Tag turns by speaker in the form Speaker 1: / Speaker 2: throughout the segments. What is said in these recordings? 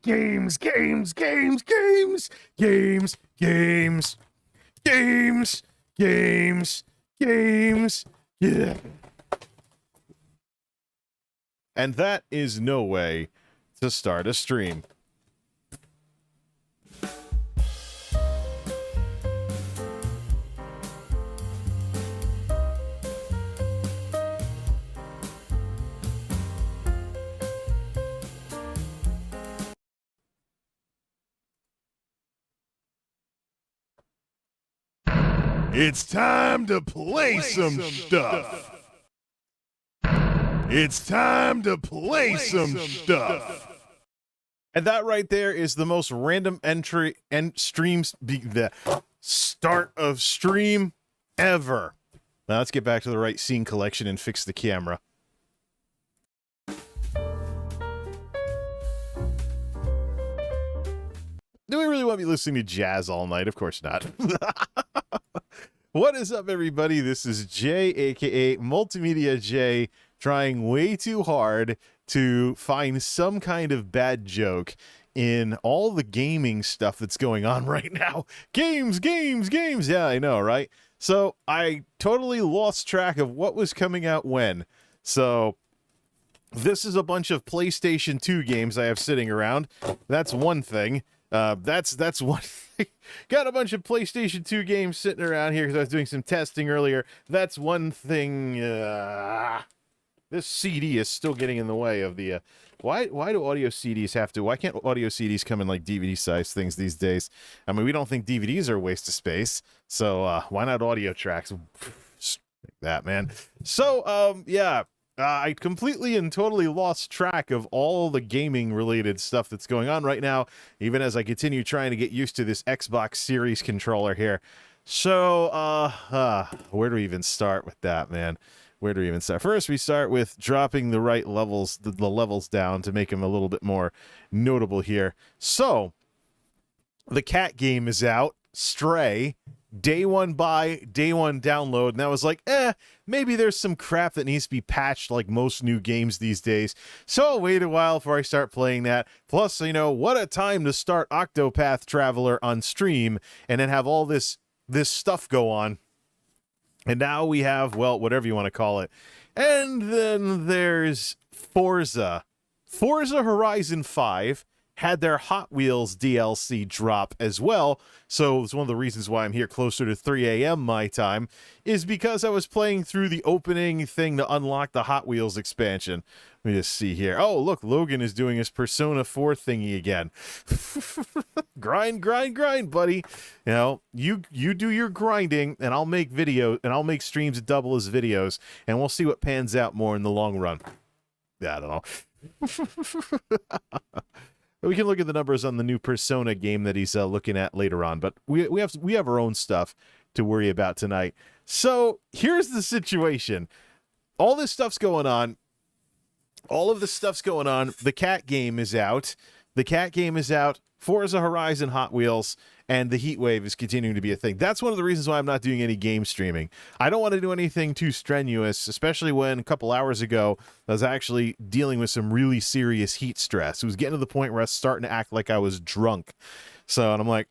Speaker 1: Games, games, games, games, games, games, games, games, games, yeah. And that is no way to start a stream. It's time to play some stuff. It's time to play some stuff. And that right there is the most random entry and streams, the start of stream ever. Now let's get back to the right scene collection and fix the camera. Do we really want to be listening to jazz all night? Of course not. What is up, everybody? This is Jay, aka MultimediaJay, trying way too hard to find some kind of bad joke in all the gaming stuff that's going on right now. Games, games, games. Yeah, I know, right? So I totally lost track of what was coming out when. So this is a bunch of PlayStation 2 games I have sitting around. That's one thing. That's one thing. Got a bunch of PlayStation 2 games sitting around here because I was doing some testing earlier. That's one thing. This CD is still getting in the way of the... Why do audio CDs have to... Why can't audio CDs come in like DVD-sized things these days? I mean, we don't think DVDs are a waste of space, so why not audio tracks? Like that, man. So, yeah... I completely and totally lost track of all the gaming-related stuff that's going on right now, even as I continue trying to get used to this Xbox Series controller here. So, where do we even start with that, man? Where do we even start? First, we start with dropping the right levels, the levels down to make them a little bit more notable here. So, the cat game is out, Stray. Day one buy, day one download, and I was like, maybe there's some crap that needs to be patched like most new games these days. So I'll wait a while before I start playing that. Plus, you know, what a time to start Octopath Traveler on stream and then have all this stuff go on. And now we have, well, whatever you want to call it. And then there's Forza. Forza Horizon 5 had their Hot Wheels DLC drop as well, so it's one of the reasons why I'm here closer to 3 a.m. my time, is because I was playing through the opening thing to unlock the Hot Wheels expansion. Let me just see here. Oh, look, Logan is doing his Persona 4 thingy again. Grind, grind, grind, buddy. You know, you do your grinding, and I'll make videos, and I'll make streams double as videos, and we'll see what pans out more in the long run. Yeah, I don't know. We can look at the numbers on the new Persona game that he's looking at later on, but we have our own stuff to worry about tonight. So here's the situation. All this stuff's going on. All of this stuff's going on. The cat game is out. The cat game is out. Forza Horizon Hot Wheels, and the heat wave is continuing to be a thing. That's one of the reasons why I'm not doing any game streaming. I don't want to do anything too strenuous, especially when a couple hours ago I was actually dealing with some really serious heat stress. It was getting to the point where I was starting to act like I was drunk. So, and I'm like,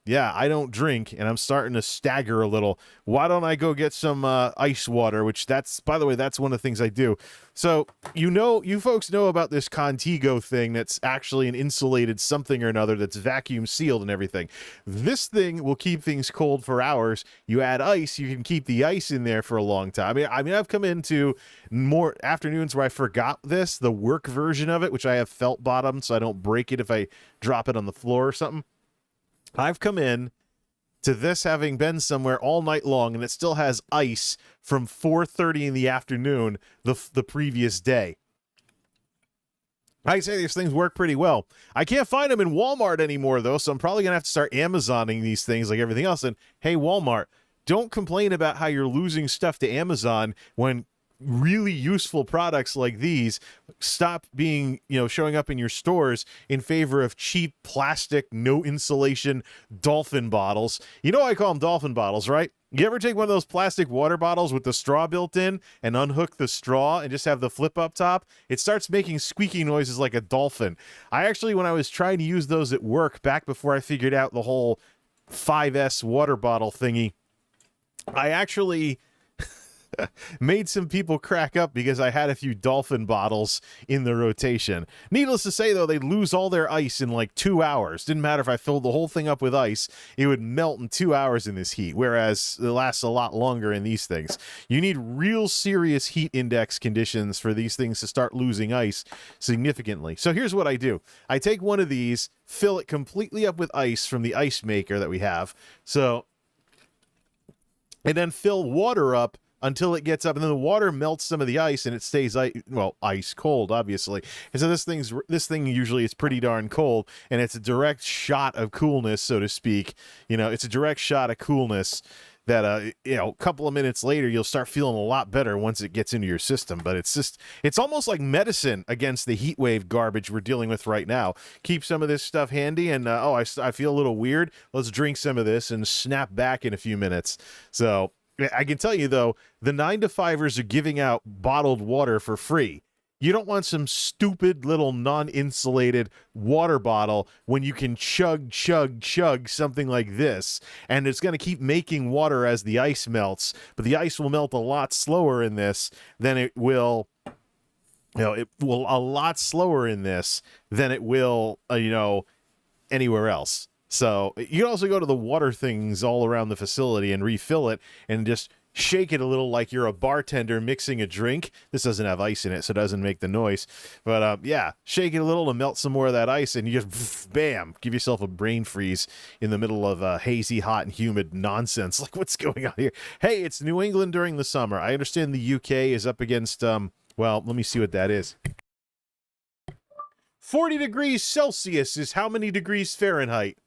Speaker 1: yeah, I don't drink, and I'm starting to stagger a little. Why don't I go get some ice water, which that's, by the way, that's one of the things I do. So, you folks know about this Contigo thing that's actually an insulated something or another that's vacuum sealed and everything. This thing will keep things cold for hours. You add ice, you can keep the ice in there for a long time. I mean, I've come into more afternoons where I forgot this, the work version of it, which I have felt bottom so I don't break it if I drop it on the floor or something. I've come in to this having been somewhere all night long, and it still has ice from 4:30 in the afternoon the previous day. I say these things work pretty well. I can't find them in Walmart anymore, though, so I'm probably going to have to start Amazoning these things like everything else. And, hey, Walmart, don't complain about how you're losing stuff to Amazon when really useful products like these stop being, showing up in your stores in favor of cheap plastic, no insulation dolphin bottles. You know I call them dolphin bottles, right? You ever take one of those plastic water bottles with the straw built in and unhook the straw and just have the flip up top? It starts making squeaky noises like a dolphin. I actually, when I was trying to use those at work back before I figured out the whole 5S water bottle thingy, I actually made some people crack up because I had a few dolphin bottles in the rotation. Needless to say, though, they'd lose all their ice in like 2 hours. Didn't matter if I filled the whole thing up with ice, it would melt in 2 hours in this heat, whereas it lasts a lot longer in these things. You need real serious heat index conditions for these things to start losing ice significantly. So here's what I do. I take one of these, fill it completely up with ice from the ice maker that we have, and then fill water up until it gets up, and then the water melts some of the ice, and it stays ice cold, obviously. And so this thing usually is pretty darn cold, and it's a direct shot of coolness, so to speak. You know, it's a direct shot of coolness that a couple of minutes later you'll start feeling a lot better once it gets into your system. But it's almost like medicine against the heat wave garbage we're dealing with right now. Keep some of this stuff handy, and I feel a little weird. Let's drink some of this and snap back in a few minutes. So I can tell you, though, the 9-to-5ers are giving out bottled water for free. You don't want some stupid little non-insulated water bottle when you can chug something like this, and it's going to keep making water as the ice melts, but the ice will melt a lot slower in this than it will, it will a lot slower in this than it will, anywhere else. So you can also go to the water things all around the facility and refill it and just shake it a little like you're a bartender mixing a drink. This doesn't have ice in it, so it doesn't make the noise. But yeah, shake it a little to melt some more of that ice, and you just, bam, give yourself a brain freeze in the middle of hazy, hot, and humid nonsense. Like, what's going on here? Hey, it's New England during the summer. I understand the UK is up against, well, let me see what that is. 40 degrees Celsius is how many degrees Fahrenheit?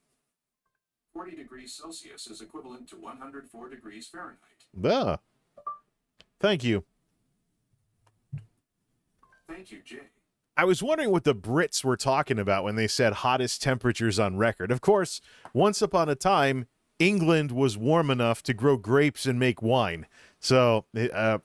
Speaker 2: 40 degrees Celsius is equivalent to 104 degrees Fahrenheit.
Speaker 1: Ah. Thank you.
Speaker 2: Thank you, Jay.
Speaker 1: I was wondering what the Brits were talking about when they said hottest temperatures on record. Of course, once upon a time, England was warm enough to grow grapes and make wine. So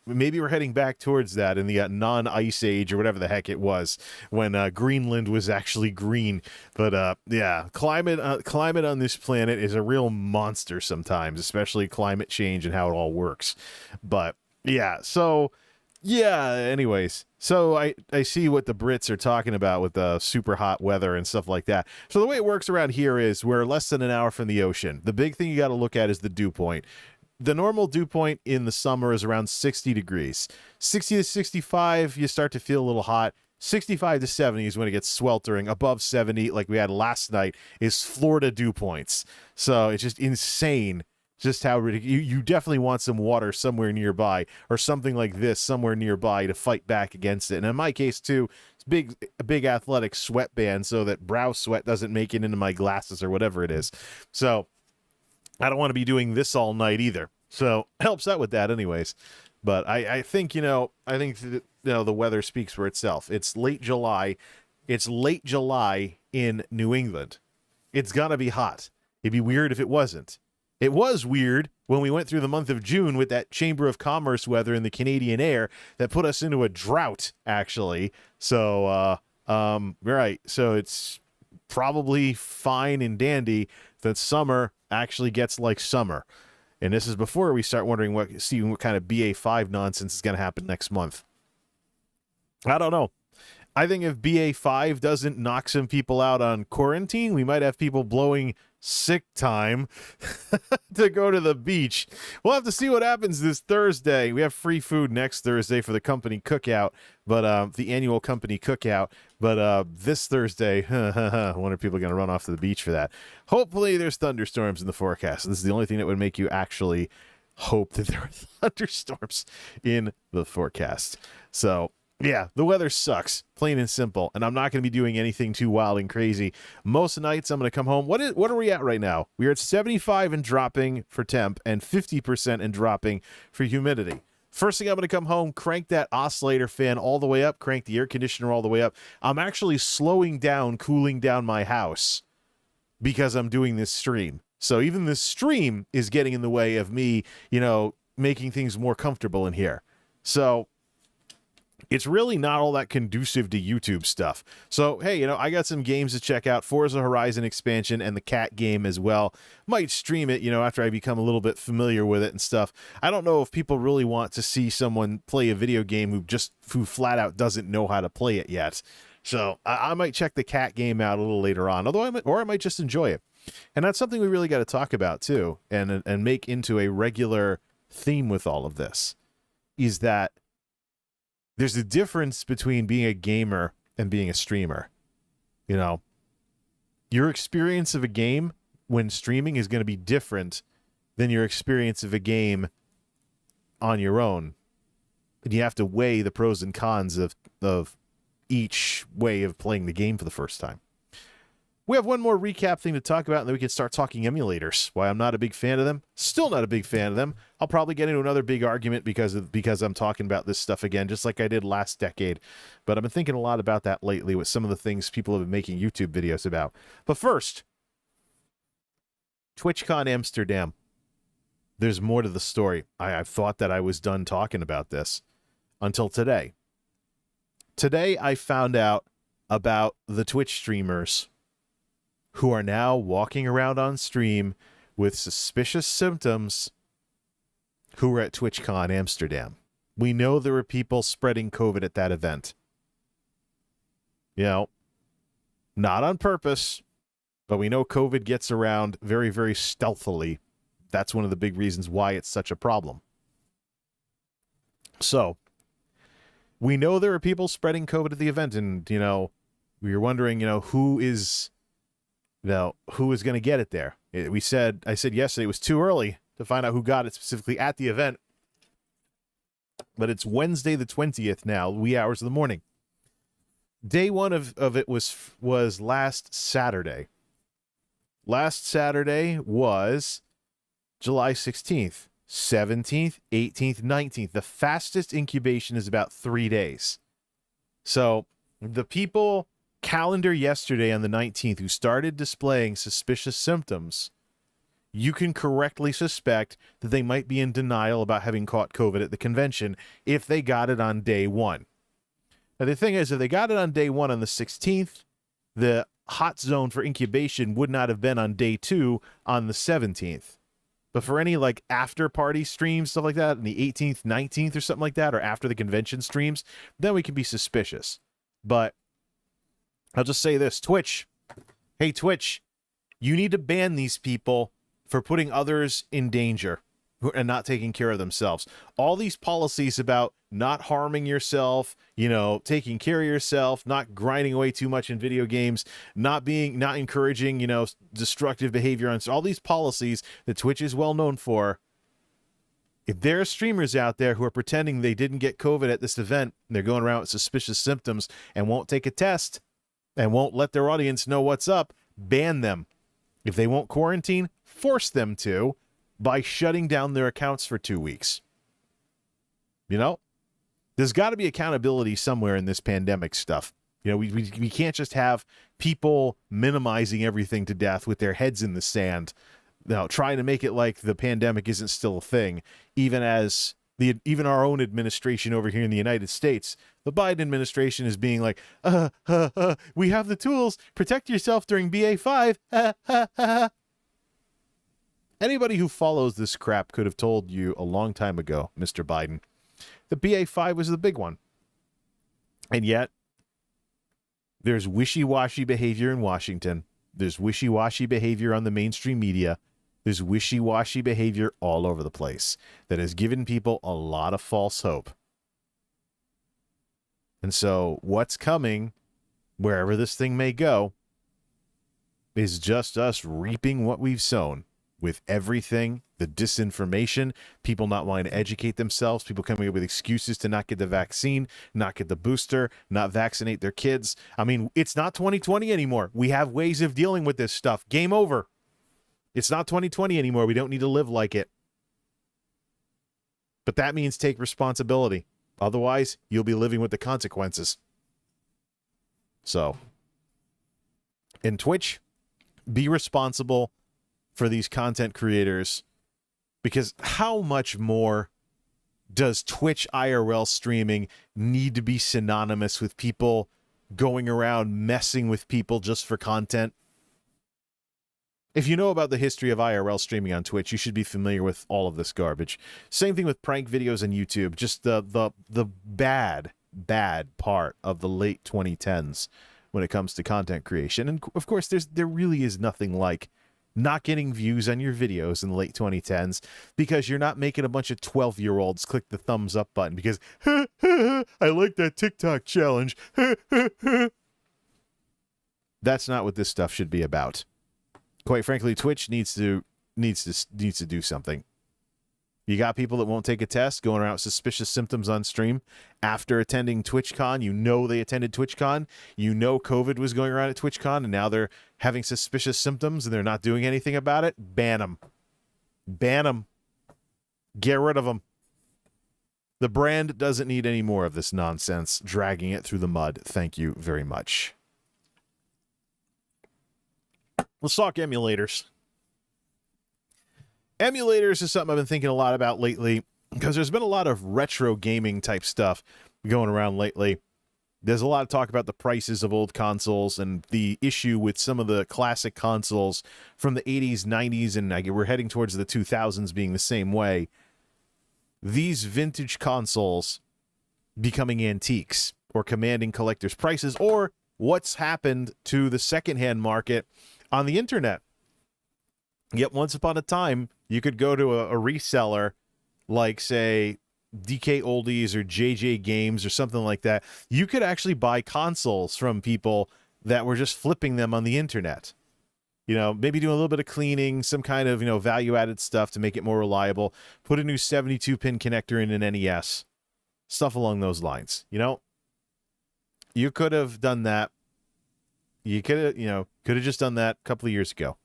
Speaker 1: maybe we're heading back towards that in the non-ice age or whatever the heck it was, when Greenland was actually green. But yeah, climate on this planet is a real monster sometimes, especially climate change and how it all works. But yeah, so yeah, anyways, so I see what the Brits are talking about with the super hot weather and stuff like that. So the way it works around here is we're less than an hour from the ocean. The big thing you got to look at is the dew point. The normal dew point in the summer is around 60 degrees. 60 to 65, you start to feel a little hot. 65 to 70 is when it gets sweltering. Above 70, like we had last night, is Florida dew points. So it's just insane just how ridiculous. You definitely want some water somewhere nearby, or something like this somewhere nearby to fight back against it. And in my case, too, it's a big athletic sweatband so that brow sweat doesn't make it into my glasses or whatever it is. So I don't want to be doing this all night either. So helps out with that anyways. But I think, the weather speaks for itself. It's late July. It's late July in New England. It's got to be hot. It'd be weird if it wasn't. It was weird when we went through the month of June with that Chamber of Commerce weather in the Canadian air that put us into a drought, actually. So, right. So it's probably fine and dandy that summer actually gets like summer. And this is before we start wondering what kind of BA5 nonsense is going to happen next month. I don't know. I think if BA5 doesn't knock some people out on quarantine, we might have people blowing sick time to go to the beach. We'll have to see what happens this Thursday. We have free food next Thursday for the company cookout, but the annual company cookout. But this Thursday, I wonder if people are going to run off to the beach for that. Hopefully there's thunderstorms in the forecast. This is the only thing that would make you actually hope that there are thunderstorms in the forecast. So yeah, the weather sucks, plain and simple, and I'm not going to be doing anything too wild and crazy. Most nights I'm going to come home. What are we at right now? We're at 75 and dropping for temp and 50% and dropping for humidity. First thing I'm going to come home, crank that oscillator fan all the way up, crank the air conditioner all the way up. I'm actually slowing down, cooling down my house because I'm doing this stream. So even this stream is getting in the way of me, making things more comfortable in here. So it's really not all that conducive to YouTube stuff. So, hey, I got some games to check out. Forza Horizon expansion and the cat game as well. Might stream it, after I become a little bit familiar with it and stuff. I don't know if people really want to see someone play a video game who flat out doesn't know how to play it yet. So I might check the cat game out a little later on, I might just enjoy it. And that's something we really got to talk about too, and make into a regular theme with all of this, is that there's a difference between being a gamer and being a streamer. Your experience of a game when streaming is going to be different than your experience of a game on your own. And you have to weigh the pros and cons of each way of playing the game for the first time. We have one more recap thing to talk about, and then we can start talking emulators. Why I'm not a big fan of them. Still not a big fan of them. I'll probably get into another big argument because I'm talking about this stuff again, just like I did last decade. But I've been thinking a lot about that lately with some of the things people have been making YouTube videos about. But first, Twitchcon Amsterdam. There's more to the story. I thought that I was done talking about this until today. Today, I found out about the Twitch streamers who are now walking around on stream with suspicious symptoms who were at TwitchCon Amsterdam. We know there were people spreading COVID at that event. Not on purpose, but we know COVID gets around very, very stealthily. That's one of the big reasons why it's such a problem. So, we know there are people spreading COVID at the event, and, we were wondering, who is going to get it there? I said yesterday it was too early to find out who got it specifically at the event, but it's Wednesday the 20th now, wee hours of the morning. Day one of it was last Saturday. Last Saturday was July 16th, 17th, 18th, 19th. The fastest incubation is about 3 days. So the people calendar yesterday on the 19th who started displaying suspicious symptoms, you can correctly suspect that they might be in denial about having caught COVID at the convention if they got it on day one. Now, the thing is, if they got it on day one on the 16th, the hot zone for incubation would not have been on day two on the 17th. But for any after party streams, stuff like that, on the 18th, 19th or something like that, or after the convention streams, then we can be suspicious. But I'll just say this, Twitch. Hey, Twitch, you need to ban these people for putting others in danger and not taking care of themselves. All these policies about not harming yourself, taking care of yourself, not grinding away too much in video games, not encouraging, destructive behavior on all these policies that Twitch is well known for. If there are streamers out there who are pretending they didn't get COVID at this event, and they're going around with suspicious symptoms and won't take a test and won't let their audience know what's up, ban them. If they won't quarantine, force them to by shutting down their accounts for 2 weeks. There's got to be accountability somewhere in this pandemic stuff. We can't just have people minimizing everything to death with their heads in the sand, trying to make it like the pandemic isn't still a thing, even our own administration over here in the United States. The Biden administration is being like, we have the tools, protect yourself during BA5. Anybody who follows this crap could have told you a long time ago, Mr. Biden, that BA5 was the big one. And yet, there's wishy-washy behavior in Washington. There's wishy-washy behavior on the mainstream media. There's wishy-washy behavior all over the place that has given people a lot of false hope. And so what's coming, wherever this thing may go, is just us reaping what we've sown with everything, the disinformation, people not wanting to educate themselves, people coming up with excuses to not get the vaccine, not get the booster, not vaccinate their kids. I mean, it's not 2020 anymore. We have ways of dealing with this stuff. Game over. It's not 2020 anymore. We don't need to live like it. But that means take responsibility. Otherwise, you'll be living with the consequences. So, in Twitch, be responsible for these content creators, because how much more does Twitch IRL streaming need to be synonymous with people going around messing with people just for content? If you know about the history of IRL streaming on Twitch, you should be familiar with all of this garbage. Same thing with prank videos on YouTube, just the bad part of the late 2010s when it comes to content creation. And of course, there really is nothing like not getting views on your videos in the late 2010s because you're not making a bunch of 12-year-olds click the thumbs up button because I like that TikTok challenge. That's not what this stuff should be about. Quite frankly, Twitch needs to do something. You got people that won't take a test going around with suspicious symptoms on stream after attending TwitchCon. You know they attended TwitchCon. You know COVID was going around at TwitchCon, and now they're having suspicious symptoms and they're not doing anything about it. Ban them. Ban them. Get rid of them. The brand doesn't need any more of this nonsense, dragging it through the mud. Thank you very much. Let's talk emulators. Emulators is something I've been thinking a lot about lately because there's been a lot of retro gaming type stuff going around lately. There's a lot of talk about the prices of old consoles and the issue with some of the classic consoles from the 80s, 90s, and we're heading towards the 2000s being the same way. These vintage consoles becoming antiques or commanding collectors' prices, or what's happened to the secondhand market on the internet. Yet once upon a time, you could go to a reseller like, say, DK Oldies or JJ Games or something like that. You could actually buy consoles from people that were just flipping them on the internet. You know, maybe do a little bit of cleaning, some kind of, value-added stuff to make it more reliable. Put a new 72-pin connector in an NES. Stuff along those lines. You could have done that. You could have just done that a couple of years ago.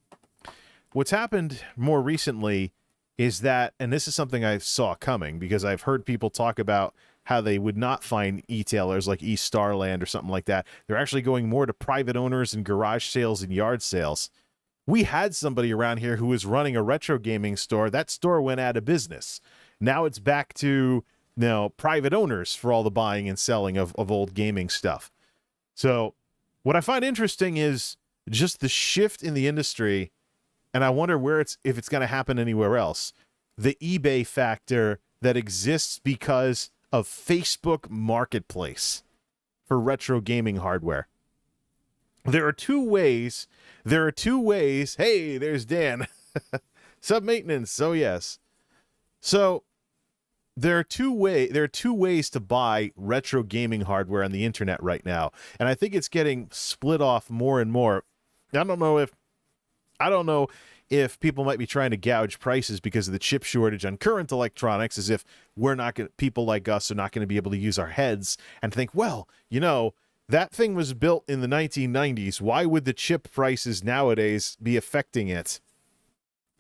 Speaker 1: What's happened more recently is that, and this is something I saw coming because I've heard people talk about how they would not find e-tailers like East Starland or something like that. They're actually going more to private owners and garage sales and yard sales. We had somebody around here who was running a retro gaming store. That store went out of business. Now it's back to private owners for all the buying and selling of old gaming stuff. So what I find interesting is just the shift in the industry. And I wonder if it's going to happen anywhere else. The eBay factor that exists because of Facebook Marketplace for retro gaming hardware. There are two ways. Hey, there's Dan. Sub-maintenance. Oh, yes. So there are two ways to buy retro gaming hardware on the internet right now. And I think it's getting split off more and more. I don't know if people might be trying to gouge prices because of the chip shortage on current electronics, as if people like us are not going to be able to use our heads and think, well, that thing was built in the 1990s. Why would the chip prices nowadays be affecting it?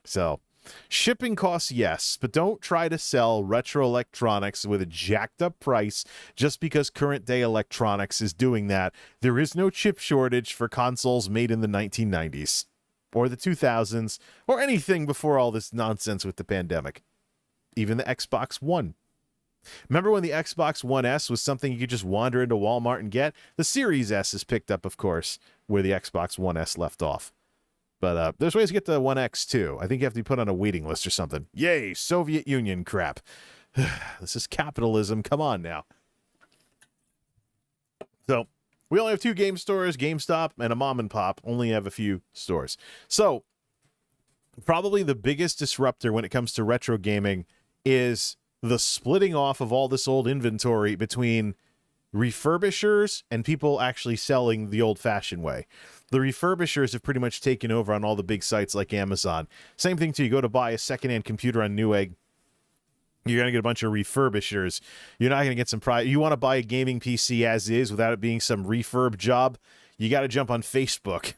Speaker 1: So, shipping costs, yes, but don't try to sell retro electronics with a jacked up price just because current day electronics is doing that. There is no chip shortage for consoles made in the 1990s. Or the 2000s, or anything before all this nonsense with the pandemic. Even the Xbox One. Remember when the Xbox One S was something you could just wander into Walmart and get? The Series S is picked up, of course, where the Xbox One S left off. But there's ways to get the One X, too. I think you have to be put on a waiting list or something. Yay, Soviet Union crap. This is capitalism. Come on now. So, we only have 2 game stores, GameStop and a mom and pop. Only have a few stores. So, probably the biggest disruptor when it comes to retro gaming is the splitting off of all this old inventory between refurbishers and people actually selling the old-fashioned way. The refurbishers have pretty much taken over on all the big sites like Amazon. Same thing, too. You go to buy a secondhand computer on Newegg, you're going to get a bunch of refurbishers. You're not going to get some pride. You want to buy a gaming PC as is without it being some refurb job, you got to jump on Facebook.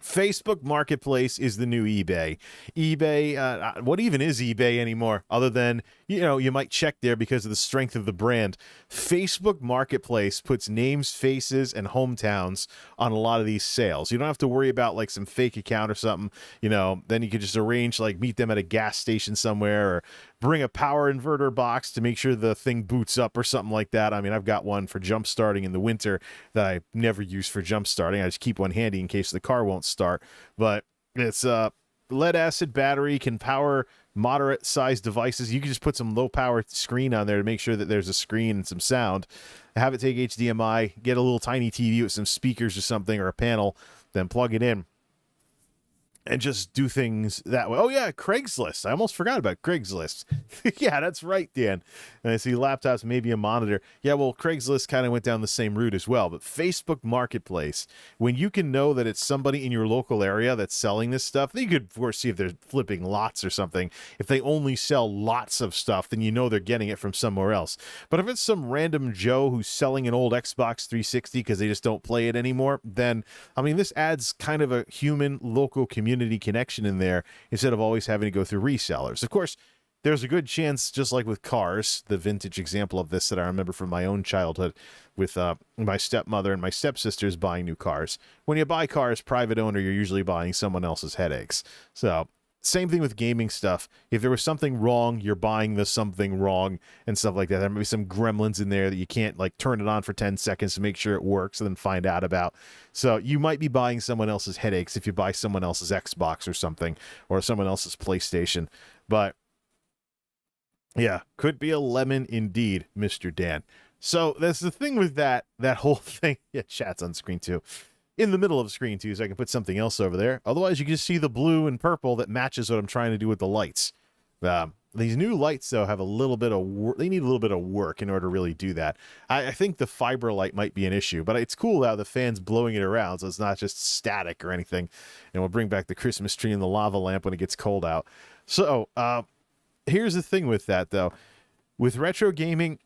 Speaker 1: Facebook Marketplace is the new eBay. eBay, what even is eBay anymore? Other than, you might check there because of the strength of the brand. Facebook Marketplace puts names, faces, and hometowns on a lot of these sales. You don't have to worry about like some fake account or something. Then you could just arrange like meet them at a gas station somewhere, or bring a power inverter box to make sure the thing boots up or something like that. I mean, I've got one for jump starting in the winter that I never use for jump starting. I just keep one handy in case the car won't start. But it's lead acid battery, can power moderate sized devices. You can just put some low power screen on there to make sure that there's a screen and some sound. Have it take HDMI, get a little tiny TV with some speakers or something, or a panel, then plug it in and just do things that way. Oh, yeah, Craigslist. I almost forgot about Craigslist. Yeah, that's right, Dan. And I see laptops, maybe a monitor. Yeah, well, Craigslist kind of went down the same route as well. But Facebook Marketplace, when you can know that it's somebody in your local area that's selling this stuff, then you could, of course, see if they're flipping lots or something. If they only sell lots of stuff, then you know they're getting it from somewhere else. But if it's some random Joe who's selling an old Xbox 360 because they just don't play it anymore, then, I mean, this adds kind of a human local community connection in there instead of always having to go through resellers. Of course, there's a good chance, just like with cars, the vintage example of this that I remember from my own childhood with my stepmother and my stepsisters buying new cars. When you buy cars private owner, you're usually buying someone else's headaches. So same thing with gaming stuff. If there was something wrong, you're buying the something wrong and stuff like that. There might be some gremlins in there that you can't like turn it on for 10 seconds to make sure it works and then find out about. So you might be buying someone else's headaches if you buy someone else's Xbox or something, or someone else's PlayStation. But yeah, could be a lemon indeed, Mr. Dan. So that's the thing with that whole thing. Yeah, chat's on screen too. In the middle of the screen too, so I can put something else over there. Otherwise, you can just see the blue and purple that matches what I'm trying to do with the lights. These new lights, though, have a little bit of they need a little bit of work in order to really do that. I think the fiber light might be an issue, but it's cool how the fan's blowing it around, so it's not just static or anything. And we'll bring back the Christmas tree and the lava lamp when it gets cold out. So here's the thing with that, though. With retro gaming,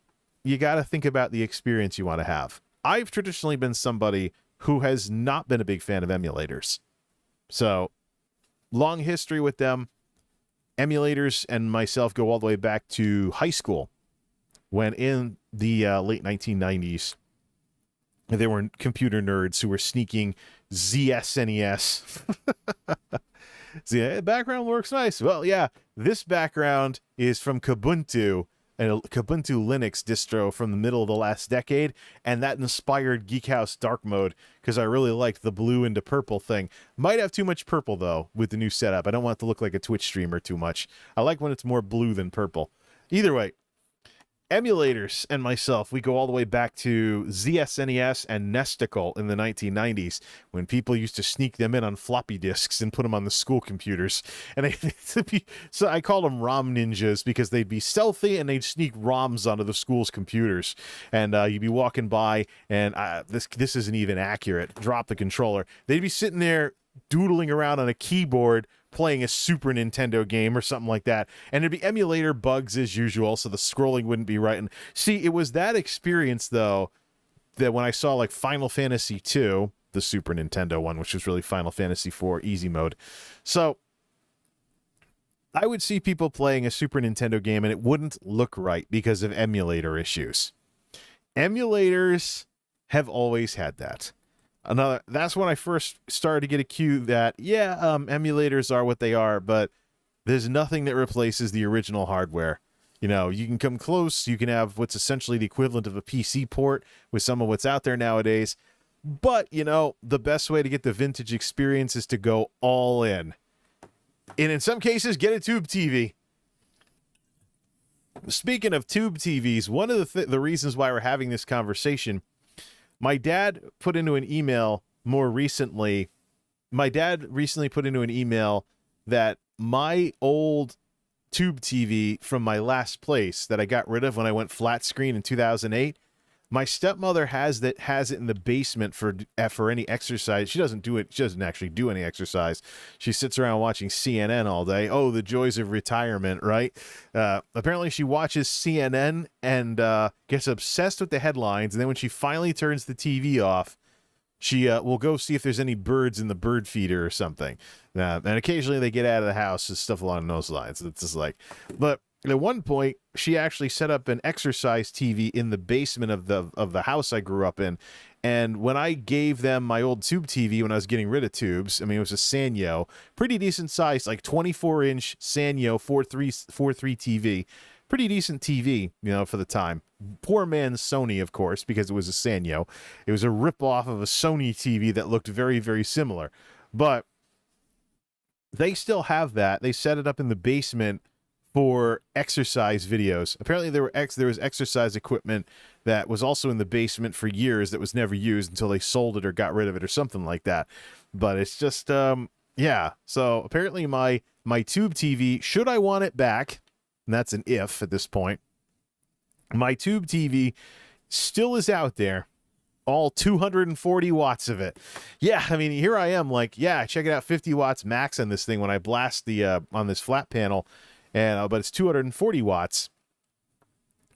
Speaker 1: you got to think about the experience you want to have. I've traditionally been somebody who has not been a big fan of emulators. So, long history with them. Emulators and myself go all the way back to high school, when in the late 1990s, there were computer nerds who were sneaking ZSNES. See, background works nice. Well, yeah, this background is from Kubuntu, a Kubuntu Linux distro from the middle of the last decade, and that inspired Geek House Dark Mode because I really liked the blue into purple thing. Might have too much purple, though, with the new setup. I don't want it to look like a Twitch streamer too much. I like when it's more blue than purple. Either way, emulators and myself, we go all the way back to ZSNES and Nesticle in the 1990s, when people used to sneak them in on floppy disks and put them on the school computers. And so I called them ROM ninjas because they'd be stealthy and they'd sneak ROMs onto the school's computers. And you'd be walking by, and this isn't even accurate. Drop the controller. They'd be sitting there doodling around on a keyboard playing a Super Nintendo game or something like that, and there'd be emulator bugs as usual, so the scrolling wouldn't be right. And see, it was that experience, though, that when I saw like Final Fantasy II, the Super Nintendo one, which was really Final Fantasy IV easy mode, so I would see people playing a Super Nintendo game and it wouldn't look right because of emulator issues. Emulators have always had that. That's when I first started to get a cue that, emulators are what they are, but there's nothing that replaces the original hardware. You can come close. You can have what's essentially the equivalent of a PC port with some of what's out there nowadays. But, the best way to get the vintage experience is to go all in. And in some cases, get a tube TV. Speaking of tube TVs, one of the reasons why we're having this conversation, my dad put into an email more recently. My dad recently put into an email that my old tube TV from my last place that I got rid of when I went flat screen in 2008, my stepmother has it in the basement for any exercise. She doesn't do it. She doesn't actually do any exercise. She sits around watching CNN all day. Oh, the joys of retirement, right? Apparently she watches CNN and gets obsessed with the headlines. And then when she finally turns the TV off, she will go see if there's any birds in the bird feeder or something. And occasionally they get out of the house and stuff along those lines. It's just like, but at one point she actually set up an exercise TV in the basement of the house I grew up in. And when I gave them my old tube TV when I was getting rid of tubes, I mean, it was a Sanyo, pretty decent size, like 24-inch Sanyo 4.3 TV. Pretty decent TV, you know, for the time. Poor man's Sony, of course, because it was a Sanyo. It was a ripoff of a Sony TV that looked very, very similar. But they still have that. They set it up in the basement for exercise videos. Apparently there was exercise equipment that was also in the basement for years that was never used until they sold it or got rid of it or something like that. But it's just, yeah. So apparently my tube TV, should I want it back, and that's an if at this point, my tube TV still is out there, all 240 watts of it. Yeah, I mean, here I am like, yeah, check it out, 50 watts max on this thing when I blast the on this flat panel, and but it's 240 watts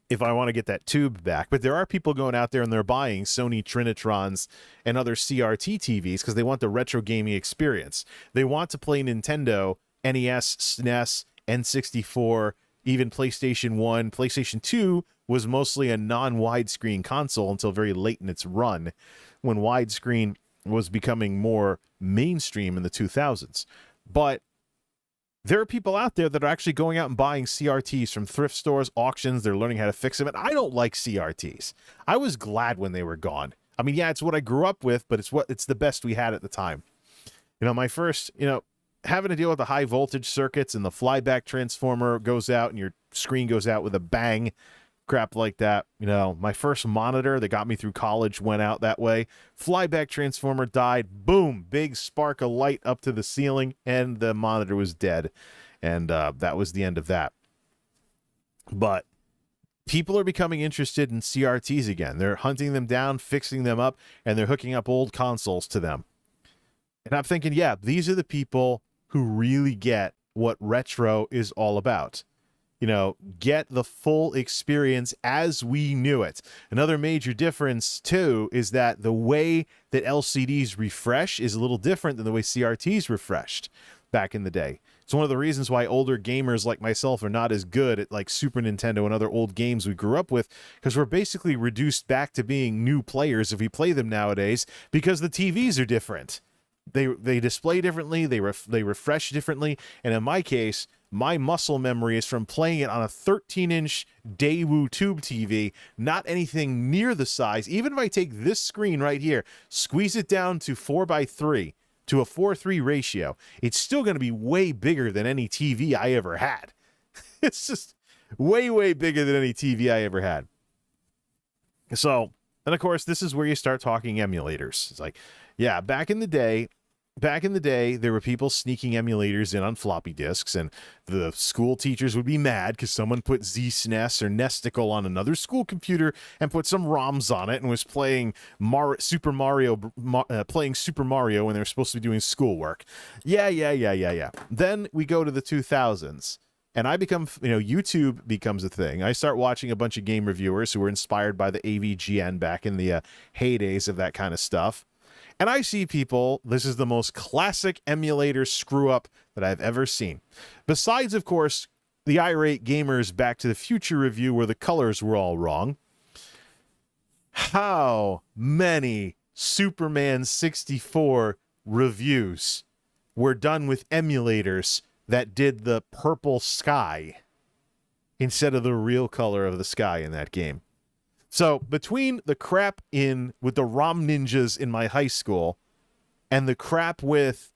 Speaker 1: if I want to get that tube back. But there are people going out there and they're buying Sony Trinitrons and other CRT TVs because they want the retro gaming experience. They want to play Nintendo, NES, SNES, N64, even PlayStation 1. PlayStation 2 was mostly a non-widescreen console until very late in its run, when widescreen was becoming more mainstream in the 2000s. But there are people out there that are actually going out and buying CRTs from thrift stores, auctions. They're learning how to fix them. And I don't like CRTs. I was glad when they were gone. I mean, yeah, it's what I grew up with, but it's the best we had at the time. You know, my first, you know, having to deal with the high voltage circuits and the flyback transformer goes out and your screen goes out with a bang, crap like that. You know, my first monitor that got me through college went out that way. Flyback transformer died. Boom, big spark of light up to the ceiling, and the monitor was dead. And that was the end of that. But people are becoming interested in CRTs again. They're hunting them down, fixing them up, and they're hooking up old consoles to them. And I'm thinking, yeah, these are the people who really get what retro is all about. You know, get the full experience as we knew it. Another major difference, too, is that the way that LCDs refresh is a little different than the way CRTs refreshed back in the day. It's one of the reasons why older gamers like myself are not as good at like Super Nintendo and other old games we grew up with, because we're basically reduced back to being new players if we play them nowadays, because the TVs are different. They display differently, they refresh differently, and in my case, my muscle memory is from playing it on a 13-inch Daewoo tube TV, not anything near the size. Even if I take this screen right here, squeeze it down to 4:3, to a 4:3 ratio, it's still going to be way bigger than any TV I ever had. It's just way, way bigger than any TV I ever had. So, and of course, this is where you start talking emulators. It's like, yeah, back in the day, there were people sneaking emulators in on floppy disks, and the school teachers would be mad because someone put ZSNES or Nesticle on another school computer and put some ROMs on it and was playing Super Mario when they were supposed to be doing schoolwork. Yeah. Then we go to the 2000s. And I become, you know, YouTube becomes a thing. I start watching a bunch of game reviewers who were inspired by the AVGN back in the heydays of that kind of stuff. And I see people, this is the most classic emulator screw up that I've ever seen. Besides, of course, the irate gamers Back to the Future review where the colors were all wrong. How many Superman 64 reviews were done with emulators that did the purple sky instead of the real color of the sky in that game? So between the crap with the ROM ninjas in my high school and the crap with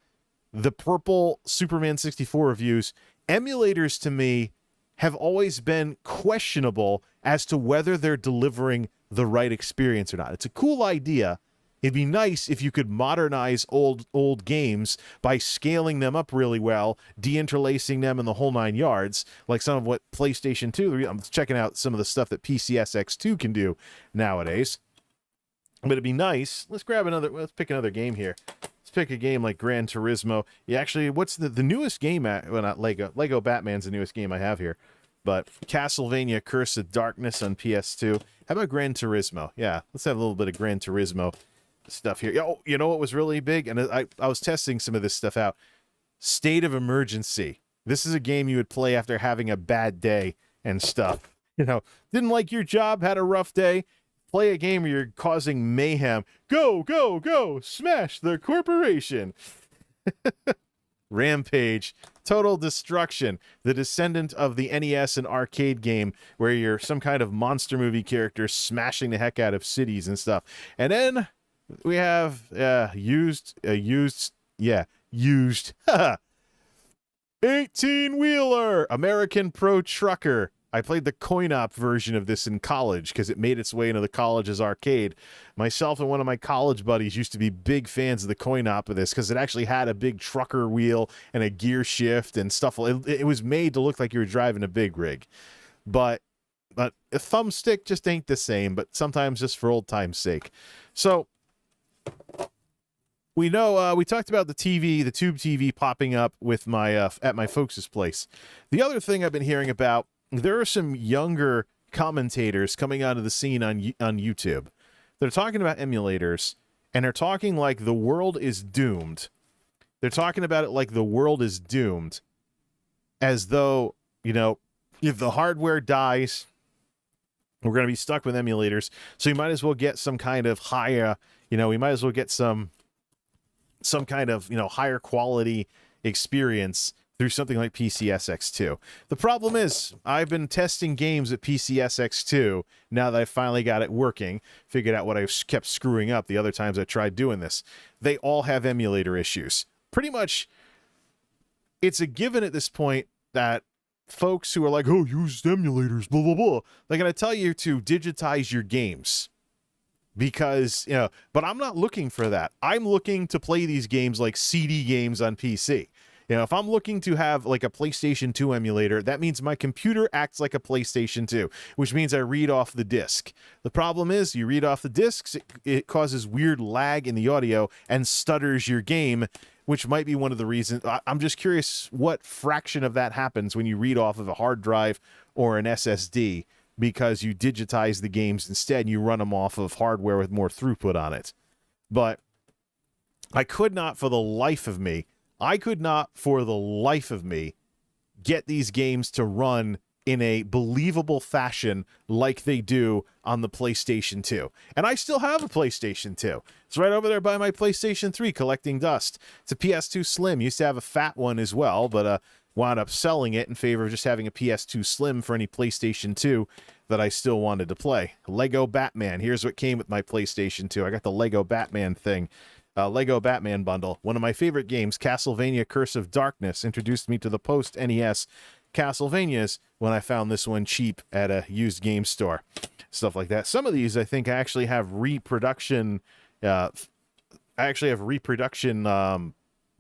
Speaker 1: the purple Superman 64 reviews, emulators to me have always been questionable as to whether they're delivering the right experience or not. It's a cool idea. It'd be nice if you could modernize old games by scaling them up really well, deinterlacing them in the whole 9 yards, like some of what PlayStation 2, I'm checking out some of the stuff that PCSX2 can do nowadays. But it'd be nice. Let's pick another game here. Let's pick a game like Gran Turismo. Yeah, actually, what's the newest game? Well, not Lego. Lego Batman's the newest game I have here. But Castlevania Curse of Darkness on PS2. How about Gran Turismo? Yeah, let's have a little bit of Gran Turismo. stuff here. Oh, you know what was really big? And I was testing some of this stuff out. State of Emergency. This is a game you would play after having a bad day and stuff. You know, didn't like your job, had a rough day. Play a game where you're causing mayhem. Go, go, go! Smash the corporation! Rampage. Total Destruction. The descendant of the NES and arcade game where you're some kind of monster movie character smashing the heck out of cities and stuff. And then we have used 18-wheeler American Pro Trucker. I played the coin-op version of this in college because it made its way into the college's arcade. Myself and one of my college buddies used to be big fans of the coin-op of this because it actually had a big trucker wheel and a gear shift and stuff. It was made to look like you were driving a big rig. But a thumbstick just ain't the same, but sometimes just for old time's sake. So we know we talked about the TV, the tube TV popping up with my at my folks' place. The other thing I've been hearing about, there are some younger commentators coming onto the scene on YouTube. They're talking about emulators, and they're talking like the world is doomed. They're talking about it like the world is doomed, as though, you know, if the hardware dies, we're going to be stuck with emulators. So you might as well get some kind of higher, you know, we might as well get some kind of, you know, higher quality experience through something like PCSX2. The problem is, I've been testing games at PCSX2 now that I finally got it working, figured out what I kept screwing up the other times I tried doing this. They all have emulator issues. Pretty much, it's a given at this point that folks who are like, oh, use emulators, blah, blah, blah, they're going to tell you to digitize your games. Because, you know, but I'm not looking for that. I'm looking to play these games like CD games on PC. You know, if I'm looking to have like a PlayStation 2 emulator, that means my computer acts like a PlayStation 2, which means I read off the disc. The problem is you read off the discs, it causes weird lag in the audio and stutters your game, which might be one of the reasons. I'm just curious what fraction of that happens when you read off of a hard drive or an SSD, because you digitize the games instead and you run them off of hardware with more throughput on it. But I could not for the life of me get these games to run in a believable fashion like they do on the PlayStation 2. And I still have a PlayStation 2. It's right over there by my PlayStation 3 collecting dust. It's a PS2 Slim. Used to have a fat one as well, but wound up selling it in favor of just having a PS2 Slim for any PlayStation 2 that I still wanted to play. Lego Batman. Here's what came with my PlayStation 2. I got the Lego Batman thing. Lego Batman bundle. One of my favorite games, Castlevania Curse of Darkness, introduced me to the post-NES Castlevanias when I found this one cheap at a used game store. Stuff like that. Some of these, I think, actually have reproduction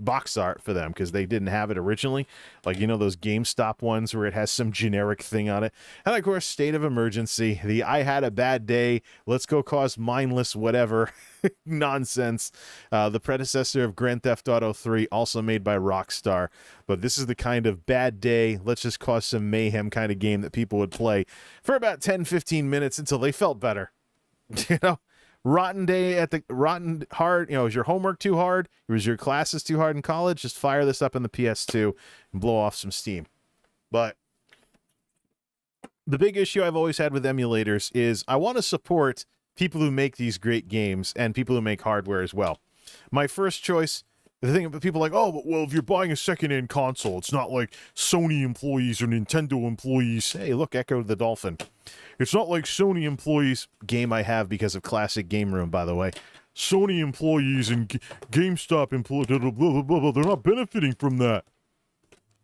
Speaker 1: box art for them because they didn't have it originally. Like, you know, those GameStop ones where it has some generic thing on it. And, of course, State of Emergency. The I had a bad day, let's go cause mindless whatever nonsense. The predecessor of Grand Theft Auto 3, also made by Rockstar. But this is the kind of bad day, let's just cause some mayhem kind of game that people would play for about 10-15 minutes until they felt better. You know? Rotten day at the rotten hard, you know, is your homework too hard? Was your classes too hard in college? Just fire this up in the PS2 and blow off some steam. But the big issue I've always had with emulators is I want to support people who make these great games and people who make hardware as well. My first choice, the thing about people are like, oh, but well, if you're buying a second-hand console, it's not like Sony employees or Nintendo employees. Hey, look, Echo the Dolphin. It's not like Sony employees, game I have because of Classic Game Room, by the way. Sony employees and GameStop employees, blah, blah, blah, blah, they're not benefiting from that.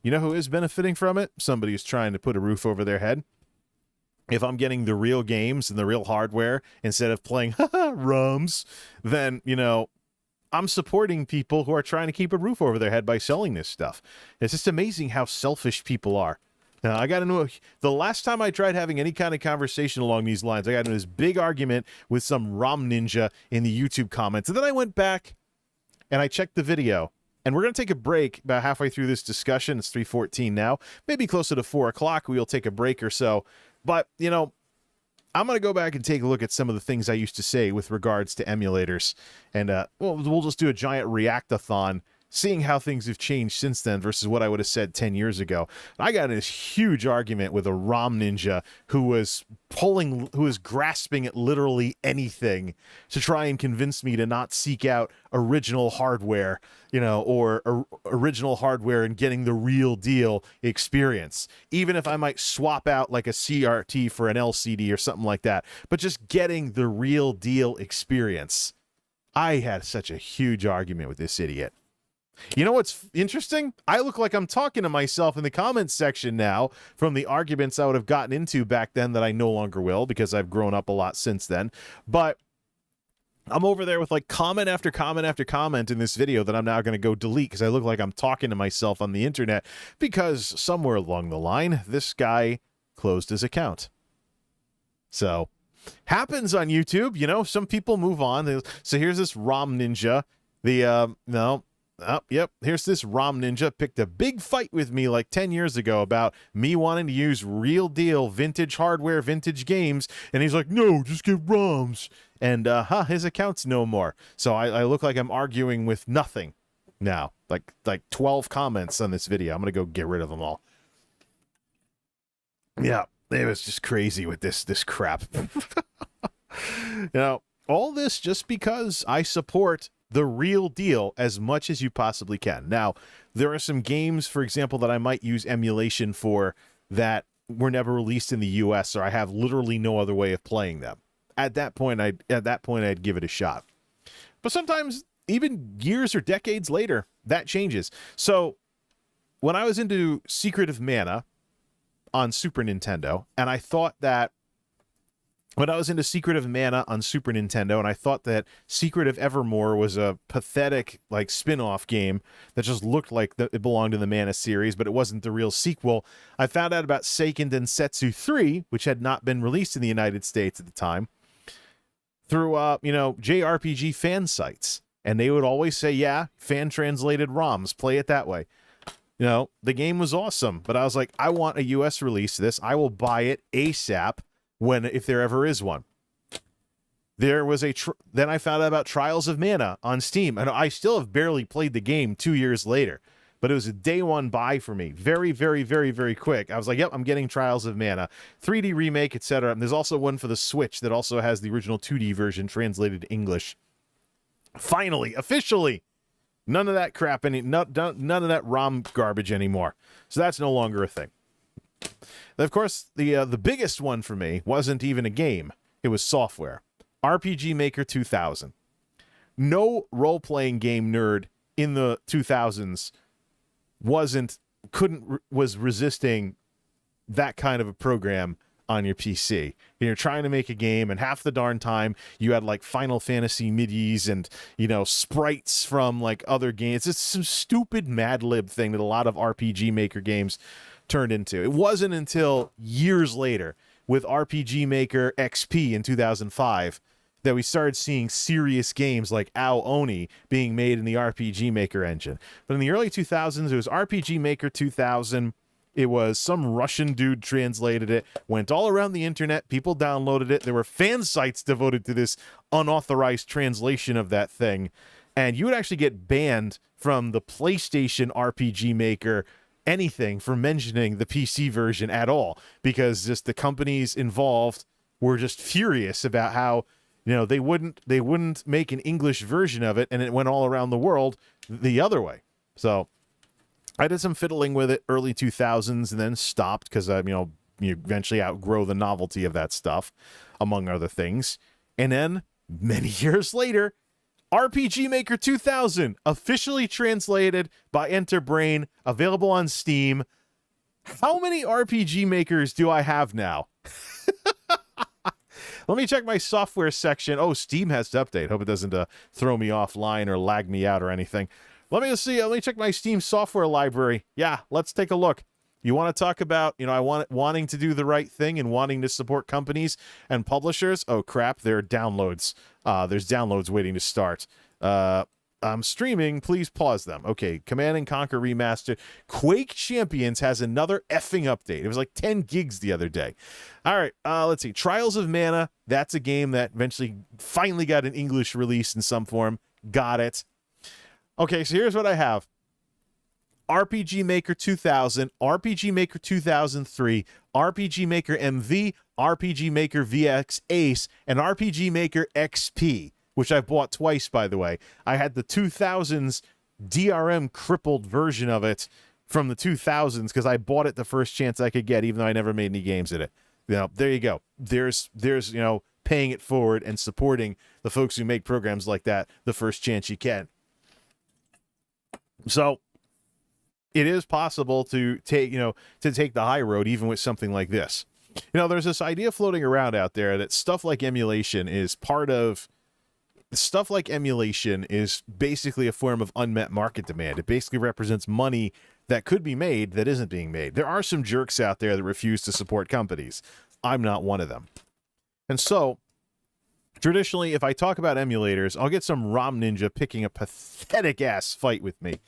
Speaker 1: You know who is benefiting from it? Somebody who's trying to put a roof over their head. If I'm getting the real games and the real hardware instead of playing ROMs, then, you know, I'm supporting people who are trying to keep a roof over their head by selling this stuff. It's just amazing how selfish people are. Now, I got into the last time I tried having any kind of conversation along these lines, I got into this big argument with some ROM ninja in the YouTube comments. And then I went back and I checked the video. And we're going to take a break about halfway through this discussion. It's 3:14 now. Maybe closer to 4 o'clock. We'll take a break or so. But, you know, I'm going to go back and take a look at some of the things I used to say with regards to emulators. And we'll just do a giant react-a-thon, seeing how things have changed since then versus what I would have said 10 years ago. I got in this huge argument with a ROM ninja who was grasping at literally anything to try and convince me to not seek out original hardware, or original hardware and getting the real deal experience. Even if I might swap out like a CRT for an LCD or something like that, but just getting the real deal experience. I had such a huge argument with this idiot. You know what's interesting? I look like I'm talking to myself in the comments section now from the arguments I would have gotten into back then that I no longer will because I've grown up a lot since then. But I'm over there with like comment after comment after comment in this video that I'm now going to go delete because I look like I'm talking to myself on the internet because somewhere along the line, this guy closed his account. So, happens on YouTube, some people move on. So here's this ROM ninja. Here's this ROM ninja picked a big fight with me like 10 years ago about me wanting to use real deal vintage hardware, vintage games. And he's like, no, just get ROMs. And his account's no more. So I look like I'm arguing with nothing now. Like 12 comments on this video. I'm going to go get rid of them all. Yeah, it was just crazy with this crap. All this just because I support the real deal as much as you possibly can. Now, there are some games, for example, that I might use emulation for that were never released in the US, or I have literally no other way of playing them. At that point, I'd give it a shot. But sometimes, even years or decades later, that changes. So, when I was into Secret of Mana on Super Nintendo, and I thought that Secret of Evermore was a pathetic, like, spin-off game that just looked like it belonged in the Mana series, but it wasn't the real sequel. I found out about Seiken Densetsu 3, which had not been released in the United States at the time, through, JRPG fan sites. And they would always say, yeah, fan-translated ROMs, play it that way. The game was awesome, but I was like, I want a US release of this. I will buy it ASAP. If there ever is one. There was then I found out about Trials of Mana on Steam, and I still have barely played the game 2 years later, but it was a day one buy for me. Very, very, very, very quick. I was like, yep, I'm getting Trials of Mana. 3D remake, etc. And there's also one for the Switch that also has the original 2D version translated to English. Finally, officially, none of that crap, none of that ROM garbage anymore. So that's no longer a thing. Of course, the biggest one for me wasn't even a game. It was software. RPG Maker 2000. No role-playing game nerd in the 2000s was resisting that kind of a program on your PC. You're trying to make a game, and half the darn time you had like Final Fantasy midis and sprites from like other games. It's some stupid Mad Lib thing that a lot of RPG Maker games turned into. It wasn't until years later with RPG Maker XP in 2005 that we started seeing serious games like Ao Oni being made in the RPG Maker engine. But in the early 2000s, it was RPG Maker 2000. It was some Russian dude translated it, went all around the internet, people downloaded it. There were fan sites devoted to this unauthorized translation of that thing. And you would actually get banned from the PlayStation RPG Maker anything for mentioning the PC version at all, because just the companies involved were just furious about how they wouldn't make an English version of it, and it went all around the world the other way. So I did some fiddling with it early 2000s and then stopped because you eventually outgrow the novelty of that stuff, among other things. And then many years later, RPG Maker 2000, officially translated by Enterbrain, available on Steam. How many RPG Makers do I have now? Let me check my software section. Oh, Steam has to update. Hope it doesn't throw me offline or lag me out or anything. Let me see. Let me check my Steam software library. Yeah, let's take a look. You want to talk about, wanting to do the right thing and wanting to support companies and publishers? Oh, crap. There are downloads. There's downloads waiting to start. I'm streaming, please pause them. Okay, Command and Conquer Remastered. Quake Champions has another effing update. It was like 10 gigs the other day. All right, let's see. Trials of Mana, that's a game that eventually finally got an English release in some form. Got it. Okay, so here's what I have. RPG Maker 2000, RPG Maker 2003, RPG Maker MV, RPG Maker VX Ace, and RPG Maker XP, which I've bought twice, by the way. I had the 2000s DRM crippled version of it from the 2000s because I bought it the first chance I could get, even though I never made any games in it. You know, there you go. There's you know, paying it forward and supporting the folks who make programs like that the first chance you can. So it is possible to take, you know, to take the high road even with something like this. You know, there's this idea floating around out there that stuff like emulation is basically a form of unmet market demand. It basically represents money that could be made that isn't being made. There are some jerks out there that refuse to support companies. I'm not one of them. And so, traditionally, if I talk about emulators, I'll get some ROM ninja picking a pathetic-ass fight with me.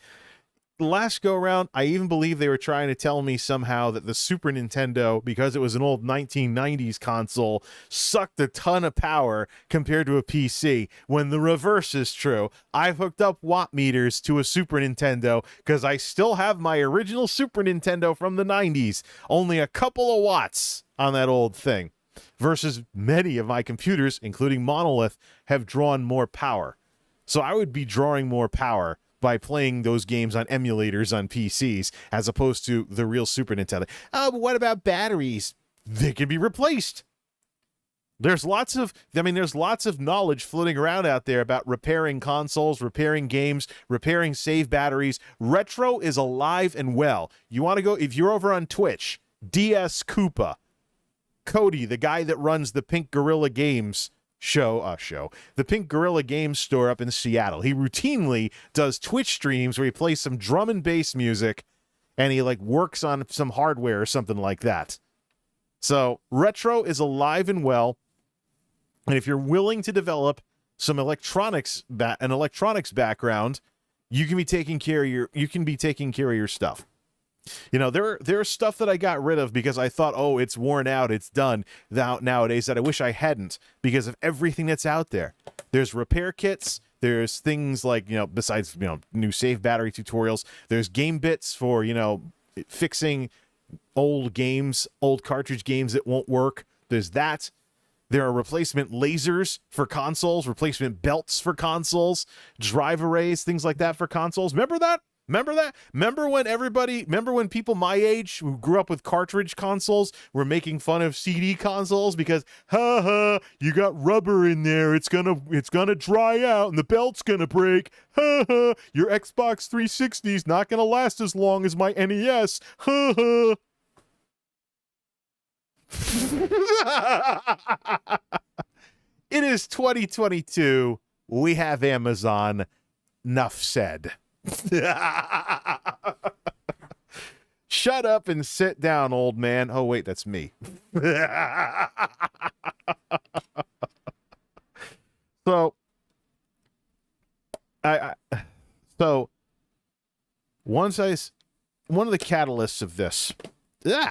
Speaker 1: Last go around, I even believe they were trying to tell me somehow that the Super Nintendo, because it was an old 1990s console, sucked a ton of power compared to a PC, when the reverse is true. I've hooked up watt meters to a Super Nintendo because I still have my original Super Nintendo from the 90s. Only a couple of watts on that old thing. Versus many of my computers, including Monolith, have drawn more power. So I would be drawing more power by playing those games on emulators on PCs as opposed to the real Super Nintendo. Oh, but what about batteries? They can be replaced. There's lots of knowledge floating around out there about repairing consoles, repairing games, repairing save batteries. Retro is alive and well. You want to go, if you're over on Twitch, DS Koopa, Cody, the guy that runs the Pink Gorilla Games the Pink Gorilla Games store up in Seattle. He routinely does Twitch streams where he plays some drum and bass music and he like works on some hardware or something like that. So retro is alive and well. And if you're willing to develop some electronics background, you can be taking care of your stuff. You know, there's stuff that I got rid of because I thought, oh, it's worn out, it's done nowadays, that I wish I hadn't because of everything that's out there. There's repair kits, there's things like, you know, besides, you know, new save battery tutorials, there's game bits for, you know, fixing old games, old cartridge games that won't work. There's that. There are replacement lasers for consoles, replacement belts for consoles, drive arrays, things like that for consoles. Remember that? Remember when people my age who grew up with cartridge consoles were making fun of CD consoles because, you got rubber in there, it's gonna dry out and the belt's gonna break. Your Xbox 360 is not gonna last as long as my NES. It is 2022. We have Amazon. Nuff said. Shut up and sit down, old man. Oh, wait, that's me. So, one of the catalysts of this.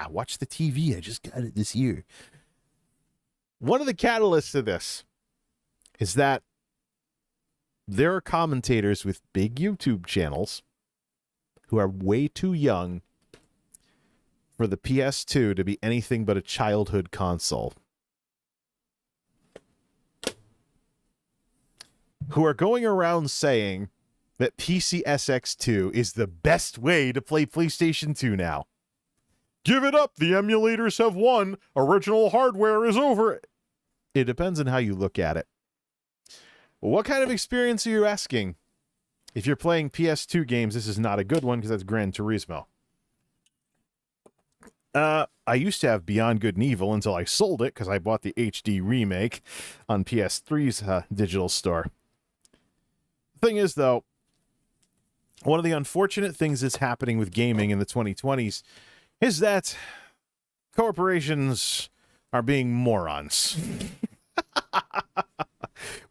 Speaker 1: Watch the TV. I just got it this year. One of the catalysts of this is that there are commentators with big YouTube channels who are way too young for the PS2 to be anything but a childhood console. Who are going around saying that PCSX2 is the best way to play PlayStation 2 now. Give it up, the emulators have won. Original hardware is over. It depends on how you look at it. What kind of experience are you asking? If you're playing PS2 games, this is not a good one because that's Gran Turismo. I used to have Beyond Good and Evil until I sold it because I bought the HD remake on PS3's digital store. Thing is, though, one of the unfortunate things that's happening with gaming in the 2020s is that corporations are being morons.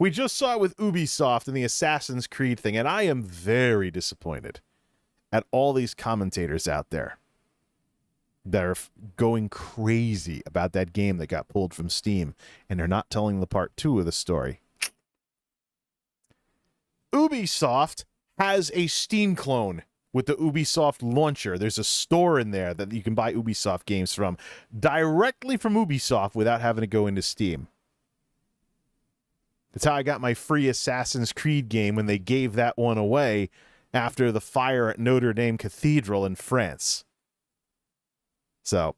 Speaker 1: We just saw it with Ubisoft and the Assassin's Creed thing, and I am very disappointed at all these commentators out there that are going crazy about that game that got pulled from Steam, and they're not telling the part 2 of the story. Ubisoft has a Steam clone with the Ubisoft launcher. There's a store in there that you can buy Ubisoft games from directly from Ubisoft without having to go into Steam. That's how I got my free Assassin's Creed game when they gave that one away after the fire at Notre Dame Cathedral in France. So,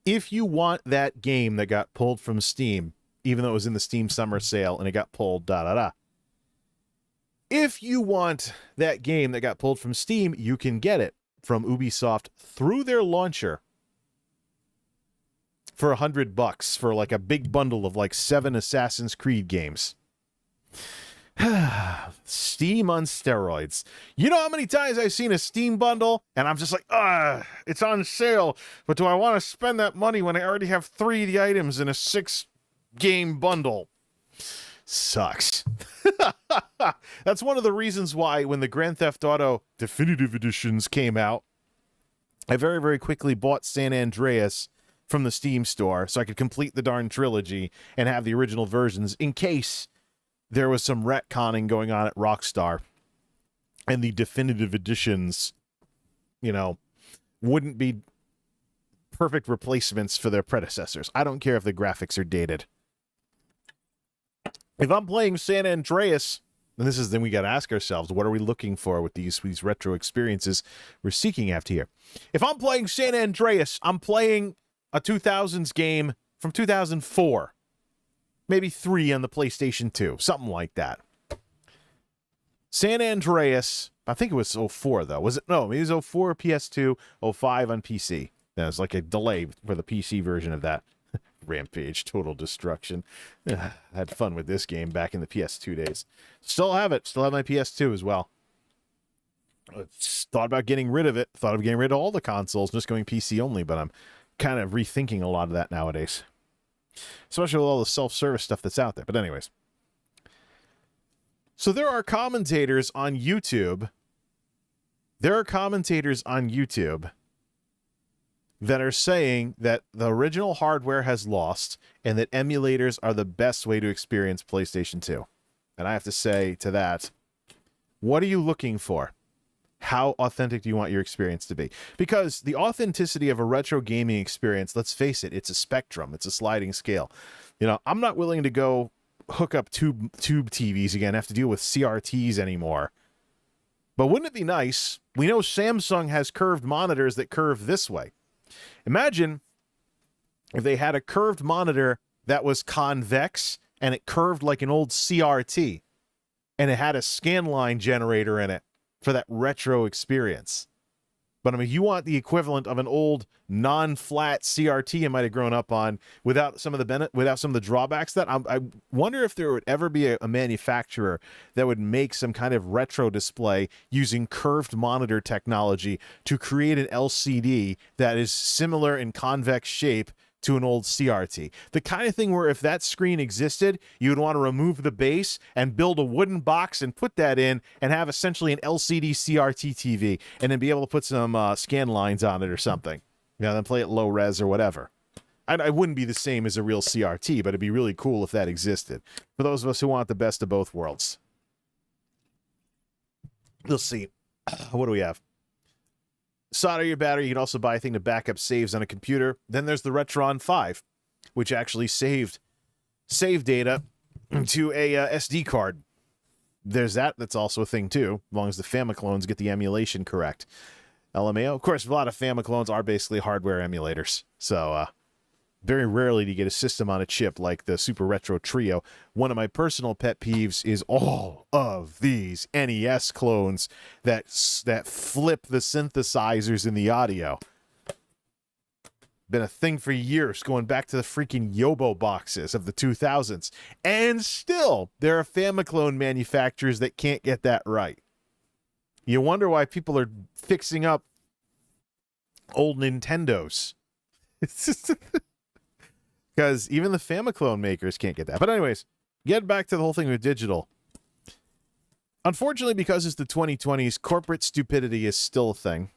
Speaker 1: if you want that game that got pulled from Steam, even though it was in the Steam Summer Sale and it got pulled, if you want that game that got pulled from Steam, you can get it from Ubisoft through their launcher for $100 for like a big bundle of like 7 Assassin's Creed games. Steam on steroids. You know how many times I've seen a Steam bundle and I'm just like, it's on sale, but do I want to spend that money when I already have 3 of the items in a 6-game bundle? Sucks. That's one of the reasons why when the Grand Theft Auto Definitive Editions came out, I very, very quickly bought San Andreas from the Steam store so I could complete the darn trilogy and have the original versions in case there was some retconning going on at Rockstar and the definitive editions, you know, wouldn't be perfect replacements for their predecessors. I don't care if the graphics are dated. If I'm playing San Andreas, and this is then we got to ask ourselves, what are we looking for with these retro experiences we're seeking after here? If I'm playing San Andreas, I'm playing a 2000s game from 2004. Maybe 3 on the PlayStation 2. Something like that. San Andreas, I think it was 04 though. Was it? No, it was 04 PS2, 05 on PC. That was like a delay for the PC version of that. Rampage, Total Destruction. I had fun with this game back in the PS2 days. Still have it. Still have my PS2 as well. Thought about getting rid of it. Thought of getting rid of all the consoles, just going PC only, but I'm kind of rethinking a lot of that nowadays. Especially with all the self-service stuff that's out there. But anyways. So there are commentators on YouTube. There are commentators on YouTube that are saying that the original hardware has lost and that emulators are the best way to experience PlayStation 2. And I have to say to that, what are you looking for? How authentic do you want your experience to be? Because the authenticity of a retro gaming experience, let's face it, it's a spectrum. It's a sliding scale. You know, I'm not willing to go hook up tube TVs again, have to deal with CRTs anymore. But wouldn't it be nice? We know Samsung has curved monitors that curve this way. Imagine if they had a curved monitor that was convex and it curved like an old CRT and it had a scanline generator in it for that retro experience. But I mean, you want the equivalent of an old non-flat CRT you might have grown up on without some of the drawbacks. That I wonder if there would ever be a manufacturer that would make some kind of retro display using curved monitor technology to create an LCD that is similar in convex shape to an old CRT. The kind of thing where if that screen existed, you would want to remove the base and build a wooden box and put that in and have essentially an LCD CRT TV and then be able to put some scan lines on it or something. You know, then play it low res or whatever. I wouldn't be the same as a real CRT, but it'd be really cool if that existed. For those of us who want the best of both worlds. We'll see. What do we have? Solder your battery. You can also buy a thing to back up saves on a computer. Then there's the Retron 5, which actually saved save data to a SD card. There's that. That's also a thing, too, as long as the Famiclones get the emulation correct. LMAO. Of course, a lot of Famiclones are basically hardware emulators. So, very rarely do you get a system on a chip like the Super Retro Trio. One of my personal pet peeves is all of these NES clones that flip the synthesizers in the audio. Been a thing for years, going back to the freaking Yobo boxes of the 2000s. And still, there are Famiclone manufacturers that can't get that right. You wonder why people are fixing up old Nintendos. It's just... because even the Famiclone makers can't get that. But anyways, get back to the whole thing with digital. Unfortunately, because it's the 2020s, corporate stupidity is still a thing,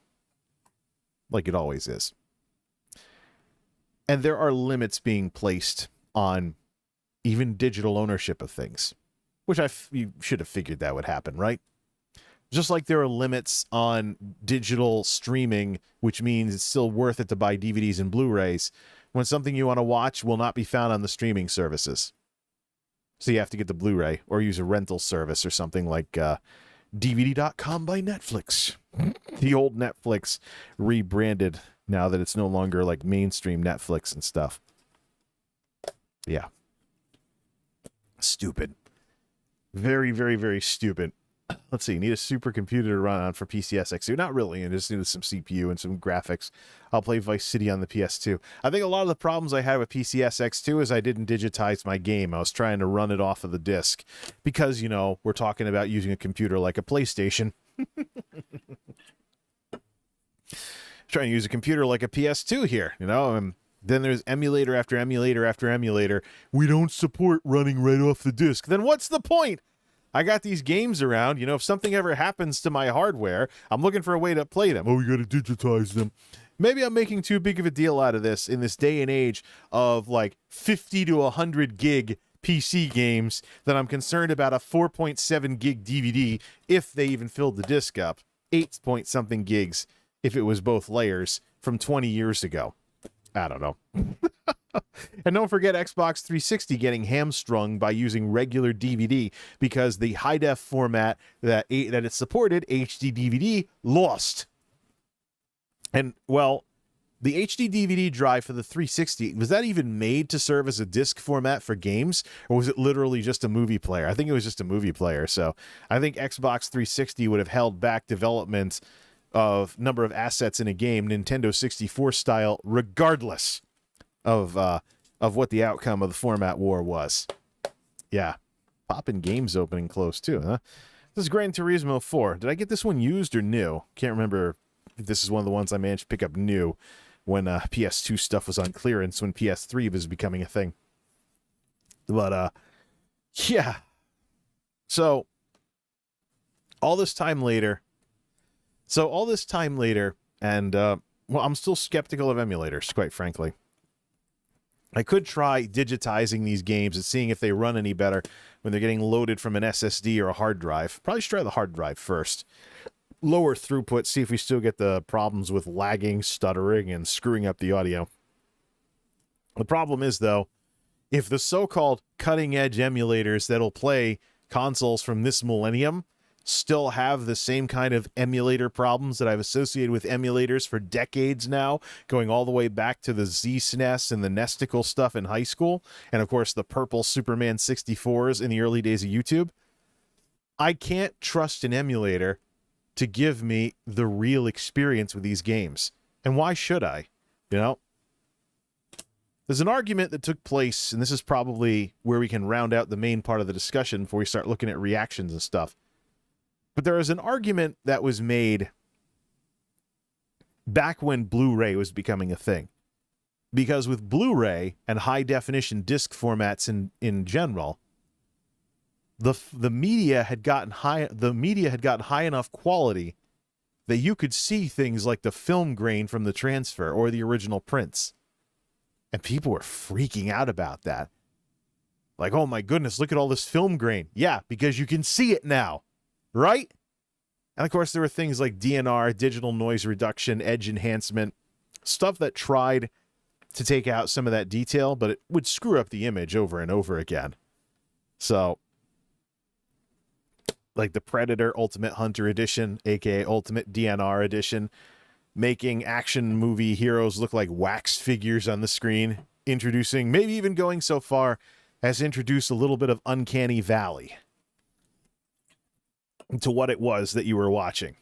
Speaker 1: like it always is. And there are limits being placed on even digital ownership of things, which you should have figured that would happen, right? Just like there are limits on digital streaming, which means it's still worth it to buy DVDs and Blu-rays when something you want to watch will not be found on the streaming services. So you have to get the Blu-ray or use a rental service or something like DVD.com by Netflix. The old Netflix rebranded now that it's no longer like mainstream Netflix and stuff. Yeah. Stupid. Very, very, very stupid. Let's see, need a supercomputer to run on for PCSX2. Not really, I just needed some CPU and some graphics. I'll play Vice City on the PS2. I think a lot of the problems I had with PCSX2 is I didn't digitize my game. I was trying to run it off of the disc. Because, you know, we're talking about using a computer like a PlayStation. Trying to use a computer like a PS2 here, you know, and then there's emulator after emulator after emulator. We don't support running right off the disc. Then what's the point? I got these games around, you know, if something ever happens to my hardware, I'm looking for a way to play them. Oh, we got to digitize them. Maybe I'm making too big of a deal out of this in this day and age of like 50 to 100 gig PC games that I'm concerned about a 4.7 gig DVD if they even filled the disc up. 8 point something gigs if it was both layers from 20 years ago. I don't know. And don't forget Xbox 360 getting hamstrung by using regular DVD because the high-def format that it supported, HD DVD, lost. And, well, the HD DVD drive for the 360, was that even made to serve as a disc format for games? Or was it literally just a movie player? I think it was just a movie player. So I think Xbox 360 would have held back development of number of assets in a game, Nintendo 64 style, regardless of what the outcome of the format war was. Yeah. Poppin' games opening close too, huh? This is Gran Turismo 4. Did I get this one used or new? Can't remember if this is one of the ones I managed to pick up new when PS2 stuff was on clearance, when PS3 was becoming a thing. But, yeah. So, all this time later, and, well, I'm still skeptical of emulators, quite frankly. I could try digitizing these games and seeing if they run any better when they're getting loaded from an SSD or a hard drive. Probably should try the hard drive first. Lower throughput, see if we still get the problems with lagging, stuttering, and screwing up the audio. The problem is, though, if the so-called cutting-edge emulators that'll play consoles from this millennium still have the same kind of emulator problems that I've associated with emulators for decades now, going all the way back to the Z-SNES and the Nesticle stuff in high school, and of course the purple Superman 64s in the early days of YouTube, I can't trust an emulator to give me the real experience with these games. And why should I? You know? There's an argument that took place, and this is probably where we can round out the main part of the discussion before we start looking at reactions and stuff. But there was an argument that was made back when Blu-ray was becoming a thing. Because with Blu-ray and high-definition disc formats in general, the media had gotten high enough quality that you could see things like the film grain from the transfer or the original prints. And people were freaking out about that. Like, oh my goodness, look at all this film grain. Yeah, because you can see it now. Right? And of course, there were things like DNR, digital noise reduction, edge enhancement, stuff that tried to take out some of that detail, but it would screw up the image over and over again. So, like the Predator Ultimate Hunter Edition, aka Ultimate DNR Edition, making action movie heroes look like wax figures on the screen, introducing, maybe even going so far as introduce a little bit of Uncanny Valley to what it was that you were watching.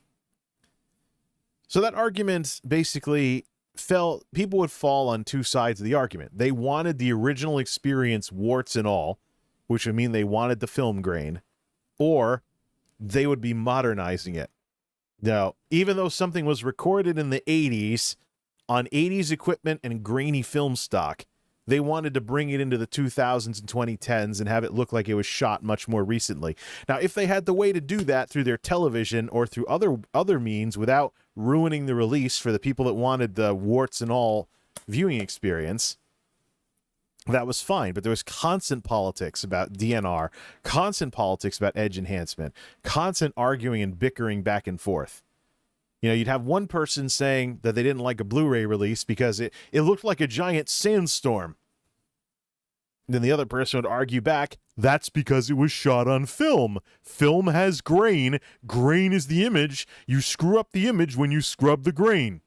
Speaker 1: So that argument basically people would fall on two sides of the argument. They wanted the original experience, warts and all, which would mean they wanted the film grain, or they would be modernizing it. Now, even though something was recorded in the 80s on 80s equipment and grainy film stock, They wanted to bring it into the 2000s and 2010s and have it look like it was shot much more recently. Now, if they had the way to do that through their television or through other means without ruining the release for the people that wanted the warts and all viewing experience, that was fine. But there was constant politics about DNR, constant politics about edge enhancement, constant arguing and bickering back and forth. You know, you'd have one person saying that they didn't like a Blu-ray release because it looked like a giant sandstorm. Then the other person would argue back, that's because it was shot on film. Film has grain. Grain is the image. You screw up the image when you scrub the grain.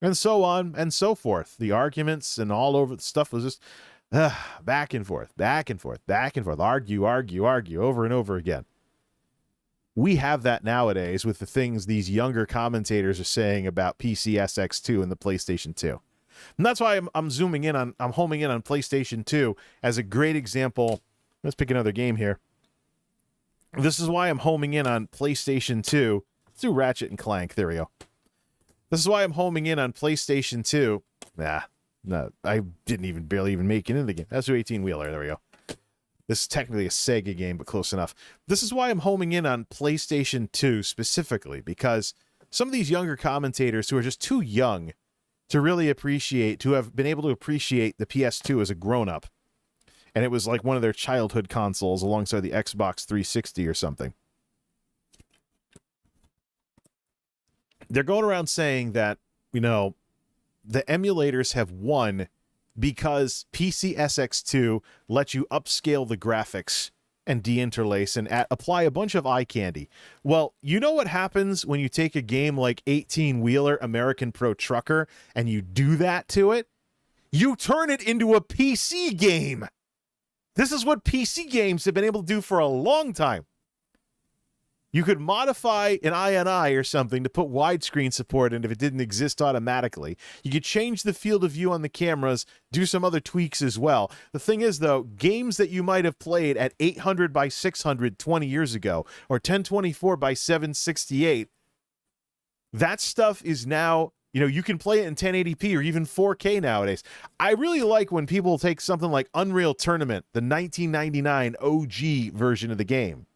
Speaker 1: And so on and so forth. The arguments and all over the stuff was just back and forth, back and forth, back and forth. Argue, argue, argue over and over again. We have that nowadays with the things these younger commentators are saying about PCSX2 and the PlayStation 2. And that's why I'm homing in on PlayStation 2 as a great example. Let's pick another game here. This is why I'm homing in on PlayStation 2. Let's do Ratchet and Clank. There we go. This is why I'm homing in on PlayStation 2. No, I didn't barely even make it into the game. That's 18-wheeler. There we go. This is technically a Sega game, but close enough. This is why I'm homing in on PlayStation 2 specifically, because some of these younger commentators who are just too young to really appreciate, to have been able to appreciate the PS2 as a grown-up, and it was like one of their childhood consoles alongside the Xbox 360 or something. They're going around saying that, you know, the emulators have won because PCSX2 lets you upscale the graphics and deinterlace and apply a bunch of eye candy. Well, you know what happens when you take a game like 18-wheeler American Pro Trucker and you do that to it? You turn it into a PC game. This is what PC games have been able to do for a long time. You could modify an INI or something to put widescreen support in if it didn't exist automatically. You could change the field of view on the cameras, do some other tweaks as well. The thing is, though, games that you might have played at 800 by 600 20 years ago, or 1024 by 768, that stuff is now, you know, you can play it in 1080p or even 4K nowadays. I really like when people take something like Unreal Tournament, the 1999 OG version of the game,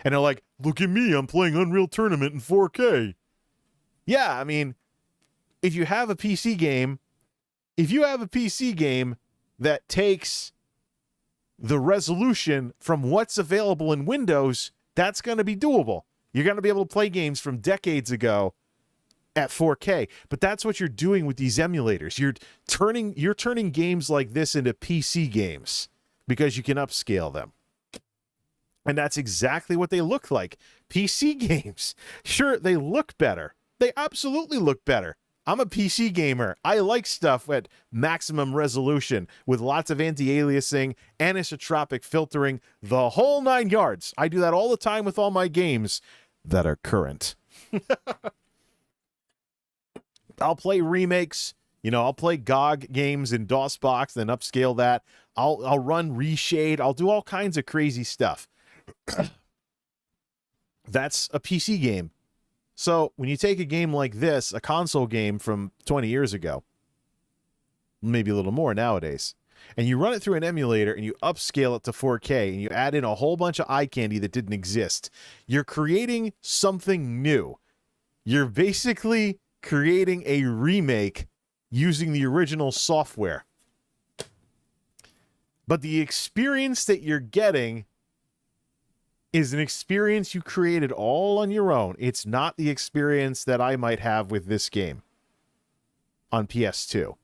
Speaker 1: and they're like, look at me, I'm playing Unreal Tournament in 4K. Yeah, I mean, if you have a PC game that takes the resolution from what's available in Windows, that's going to be doable. You're going to be able to play games from decades ago at 4K. But that's what you're doing with these emulators. You're turning games like this into PC games because you can upscale them. And that's exactly what they look like. PC games. Sure, they look better. They absolutely look better. I'm a PC gamer. I like stuff at maximum resolution with lots of anti-aliasing, anisotropic filtering, the whole 9 yards. I do that all the time with all my games that are current. I'll play remakes. You know, I'll play GOG games in DOSBox, then upscale that. I'll run reshade. I'll do all kinds of crazy stuff. That's a PC game. So when you take a game like this, a console game from 20 years ago, maybe a little more nowadays, and you run it through an emulator and you upscale it to 4K and you add in a whole bunch of eye candy that didn't exist, you're creating something new. You're basically creating a remake using the original software. But the experience that you're getting is an experience you created all on your own. It's not the experience that I might have with this game on PS2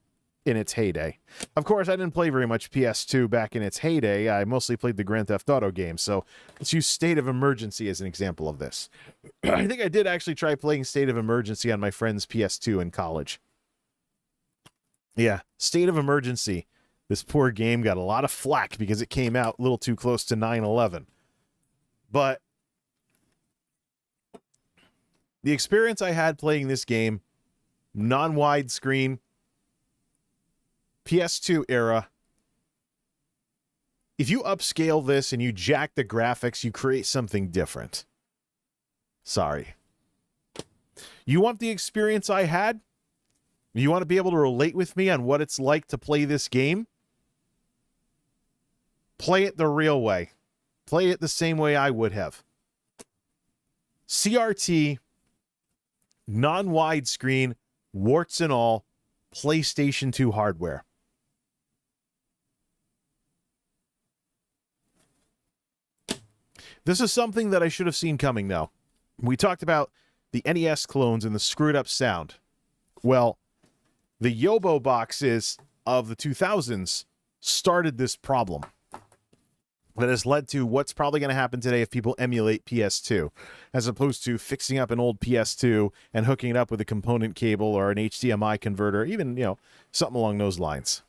Speaker 1: in its heyday. Of course, I didn't play very much PS2 back in its heyday. I mostly played the Grand Theft Auto games, so let's use State of Emergency as an example of this. I think I did actually try playing State of Emergency on my friend's PS2 in college. Yeah, State of Emergency. This poor game got a lot of flack because it came out a little too close to 9/11. But the experience I had playing this game, non-widescreen, PS2 era, if you upscale this and you jack the graphics, you create something different. Sorry. You want the experience I had? You want to be able to relate with me on what it's like to play this game? Play it the real way. Play it the same way I would have. CRT, non-widescreen, warts and all, PlayStation 2 hardware. This is something that I should have seen coming, though. We talked about the NES clones and the screwed up sound. Well, the Yobo boxes of the 2000s started this problem that has led to what's probably going to happen today if people emulate PS2, as opposed to fixing up an old PS2 and hooking it up with a component cable or an HDMI converter, even, something along those lines.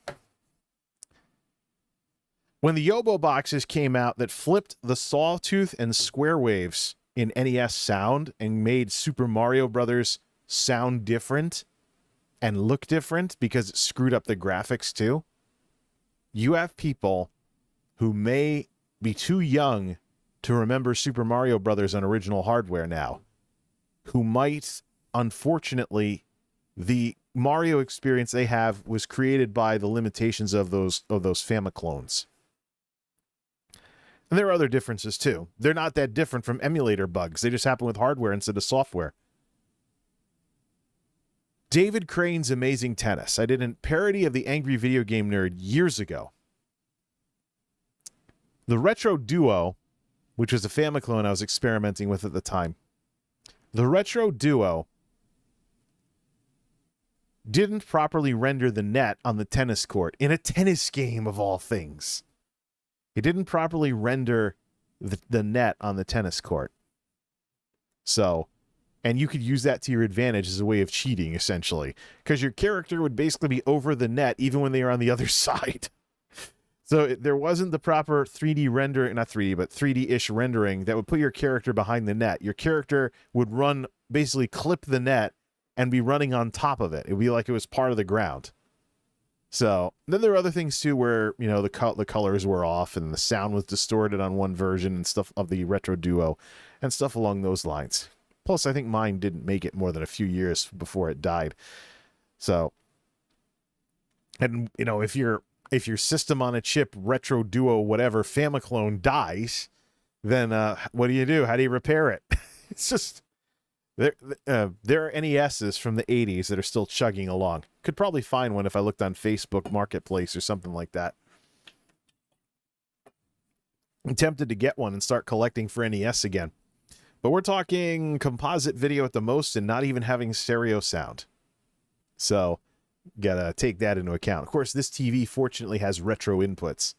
Speaker 1: When the Yobo boxes came out that flipped the Sawtooth and Square Waves in NES sound and made Super Mario Brothers sound different and look different because it screwed up the graphics too, you have people who may be too young to remember Super Mario Brothers on original hardware now, who might, unfortunately, the Mario experience they have was created by the limitations of those Famiclones. And there are other differences, too. They're not that different from emulator bugs. They just happen with hardware instead of software. David Crane's Amazing Tennis. I did a parody of the Angry Video Game Nerd years ago. The Retro Duo, which was a Famiclone I was experimenting with at the time, the Retro Duo didn't properly render the net on the tennis court in a tennis game of all things. It didn't properly render the net on the tennis court. So, and you could use that to your advantage as a way of cheating, essentially, because your character would basically be over the net even when they were on the other side. So there wasn't the proper 3D render, not 3D, but 3D-ish rendering that would put your character behind the net. Your character would run, basically clip the net and be running on top of it. It would be like it was part of the ground. So then there are other things too where, the colors were off and the sound was distorted on one version and stuff of the Retro Duo and stuff along those lines. Plus, I think mine didn't make it more than a few years before it died. So, and, if your system on a chip, Retro Duo, whatever, Famiclone dies, then what do? How do you repair it? It's just, there are NESs from the 80s that are still chugging along. Could probably find one if I looked on Facebook Marketplace or something like that. I'm tempted to get one and start collecting for NES again. But we're talking composite video at the most and not even having stereo sound. So, gotta take that into account. Of course, this TV fortunately has retro inputs.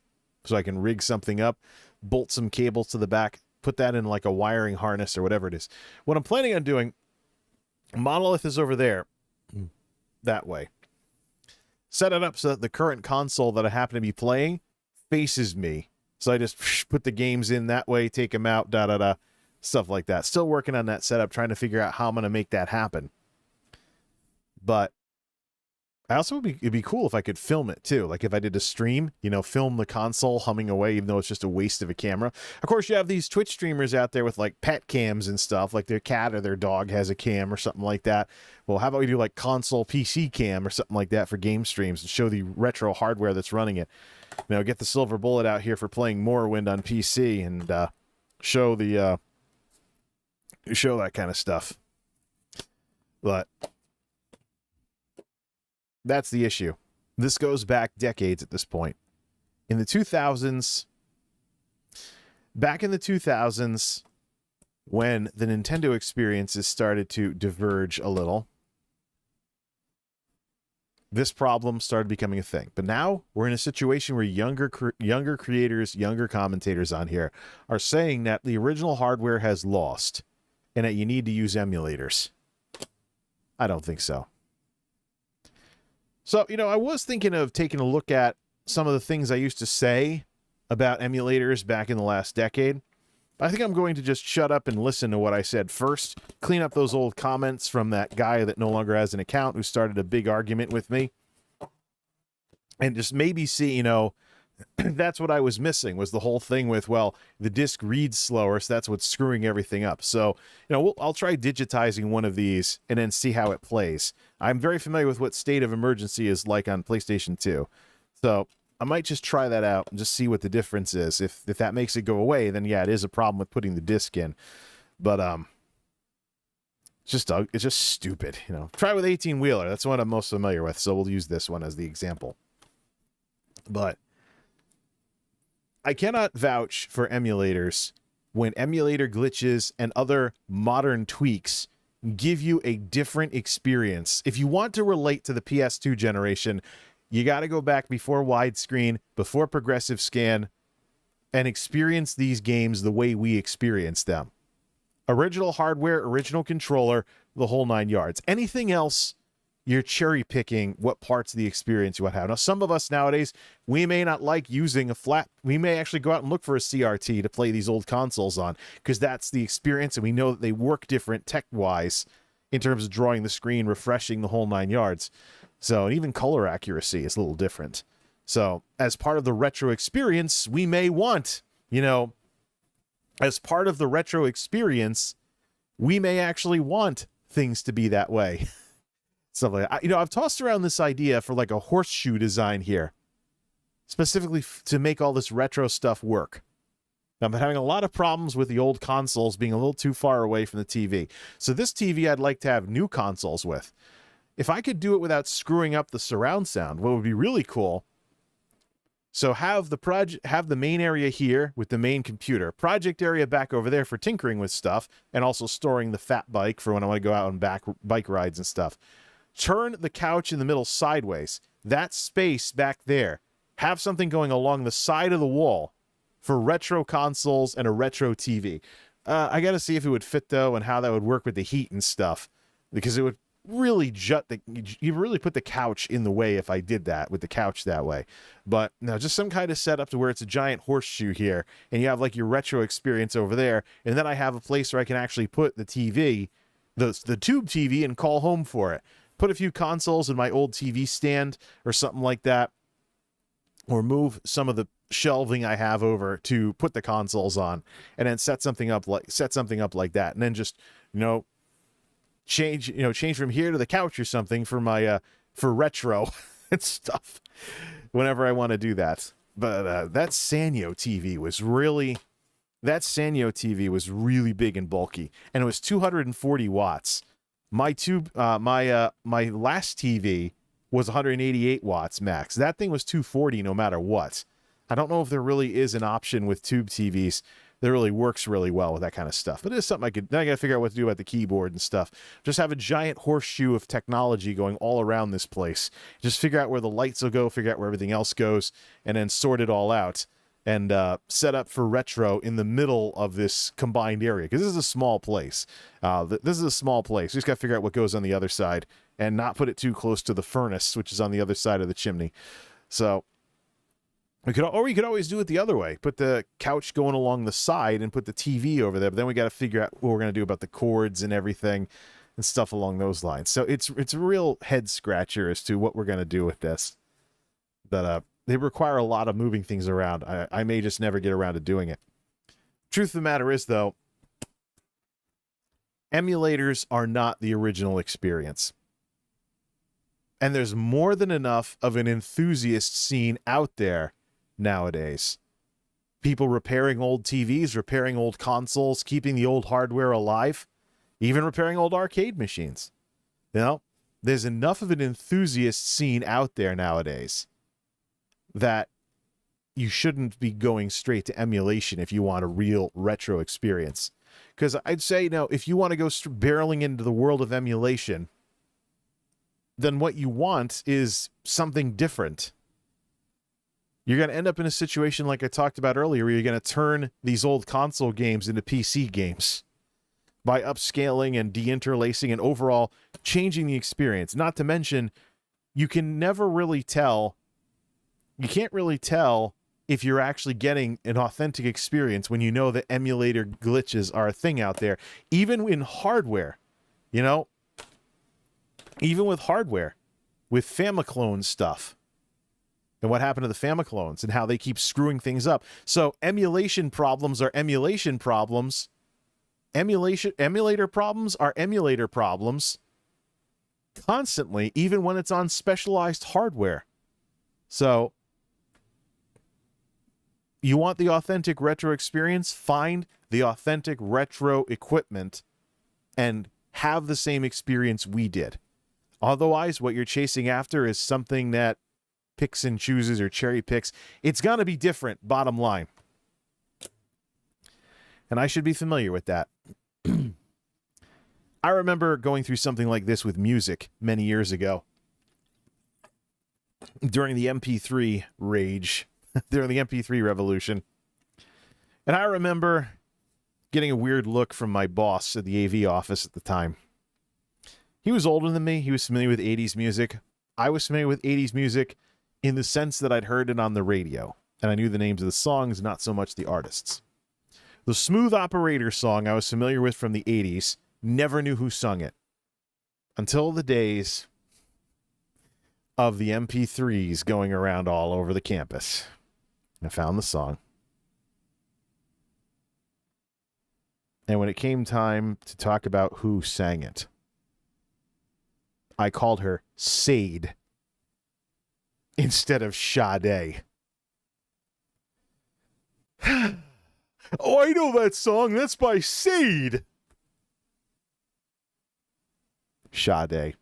Speaker 1: So I can rig something up, bolt some cables to the back, put that in like a wiring harness or whatever it is. What I'm planning on doing, Monolith is over there, that way. Set it up so that the current console that I happen to be playing faces me. So I just put the games in that way, take them out, stuff like that. Still working on that setup, trying to figure out how I'm going to make that happen. But I also it'd be cool if I could film it too. Like if I did a stream, film the console humming away, even though it's just a waste of a camera. Of course, you have these Twitch streamers out there with like pet cams and stuff, like their cat or their dog has a cam or something like that. Well, how about we do like console PC cam or something like that for game streams and show the retro hardware that's running it. Get the silver bullet out here for playing Morrowind on PC and show that kind of stuff. But that's the issue. This goes back decades at this point. In the 2000s, back in the 2000s, when the Nintendo experiences started to diverge a little, this problem started becoming a thing. But now we're in a situation where younger creators, younger commentators on here are saying that the original hardware has lost and that you need to use emulators. I don't think so. So, I was thinking of taking a look at some of the things I used to say about emulators back in the last decade. I think I'm going to just shut up and listen to what I said first, clean up those old comments from that guy that no longer has an account who started a big argument with me, and just maybe see, that's what I was missing, was the whole thing with, well, the disc reads slower, so that's what's screwing everything up. So, I'll try digitizing one of these and then see how it plays. I'm very familiar with what State of Emergency is like on PlayStation 2. So, I might just try that out and just see what the difference is. If that makes it go away, then yeah, it is a problem with putting the disc in. But it's just stupid, you know. Try with 18-wheeler. That's what I'm most familiar with, so we'll use this one as the example. But I cannot vouch for emulators when emulator glitches and other modern tweaks give you a different experience. If you want to relate to the PS2 generation, you got to go back before widescreen, before progressive scan, and experience these games the way we experienced them. Original hardware, original controller, the whole 9 yards. Anything else, you're cherry picking what parts of the experience you want to have. Now, some of us nowadays, we may not like using a flat. We may actually go out and look for a CRT to play these old consoles on, because that's the experience, and we know that they work different tech-wise in terms of drawing the screen, refreshing the whole 9 yards. So, and even color accuracy is a little different. So, as part of the retro experience, we may want, you know, as part of the retro experience, we may actually want things to be that way. Stuff like that. You know, I've tossed around this idea for like a horseshoe design here, specifically to make all this retro stuff work. I'm having a lot of problems with the old consoles being a little too far away from the TV. So this TV I'd like to have new consoles with. If I could do it without screwing up the surround sound, what would be really cool, so have the main area here with the main computer, project area back over there for tinkering with stuff, and also storing the fat bike for when I want to go out on bike rides and stuff. Turn the couch in the middle sideways. That space back there, have something going along the side of the wall for retro consoles and a retro TV. I got to see if it would fit, though, and how that would work with the heat and stuff, because it would really you really put the couch in the way if I did that with the couch that way. But no, just some kind of setup to where it's a giant horseshoe here, and you have like your retro experience over there, and then I have a place where I can actually put the TV, the tube TV, and call home for it. Put a few consoles in my old TV stand or something like that, or move some of the shelving I have over to put the consoles on, and then set something up like that, and then just, you know, change from here to the couch or something for my for retro and stuff whenever I want to do that. But that Sanyo TV was really big and bulky, and it was 240 watts. My last TV was 188 watts max. That thing was 240 no matter what. I don't know if there really is an option with tube TVs that really works really well with that kind of stuff. But it is something then I got to figure out what to do about the keyboard and stuff. Just have a giant horseshoe of technology going all around this place. Just figure out where the lights will go, figure out where everything else goes, and then sort it all out. And set up for retro in the middle of this combined area. Because this is a small place. This is a small place. We just got to figure out what goes on the other side. And not put it too close to the furnace, which is on the other side of the chimney. So we could always do it the other way. Put the couch going along the side and put the TV over there. But then we got to figure out what we're going to do about the cords and everything and stuff along those lines. So it's a real head scratcher as to what we're going to do with this. But they require a lot of moving things around. I may just never get around to doing it. Truth of the matter is, though, emulators are not the original experience. And there's more than enough of an enthusiast scene out there nowadays. People repairing old TVs, repairing old consoles, keeping the old hardware alive, even repairing old arcade machines. You know, there's enough of an enthusiast scene out there nowadays that you shouldn't be going straight to emulation if you want a real retro experience. Because I'd say, you know, if you want to go barreling into the world of emulation, then what you want is something different. You're going to end up in a situation like I talked about earlier, where you're going to turn these old console games into PC games by upscaling and deinterlacing and overall changing the experience. Not to mention, you can't really tell if you're actually getting an authentic experience when you know that emulator glitches are a thing out there, even in hardware. You know, even with hardware, with Famiclone stuff, and what happened to the Famiclones and how they keep screwing things up. So emulation problems are emulation problems. Emulator problems are emulator problems constantly, even when it's on specialized hardware. So You want the authentic retro experience? Find the authentic retro equipment and have the same experience we did. Otherwise, what you're chasing after is something that picks and chooses or cherry picks. It's going to be different, bottom line. And I should be familiar with that. I remember going through something like this with music many years ago. During the MP3 rage, during the MP3 revolution. And I remember getting a weird look from my boss at the AV office at the time. He was older than me. He was familiar with 80s music. I was familiar with 80s music in the sense that I'd heard it on the radio. And I knew the names of the songs, not so much the artists. The Smooth Operator song I was familiar with from the 80s, never knew who sung it. Until the days of the MP3s going around all over the campus. I found the song. And when it came time to talk about who sang it, I called her Sade instead of Sade. Oh, I know that song. That's by Sade. Sade.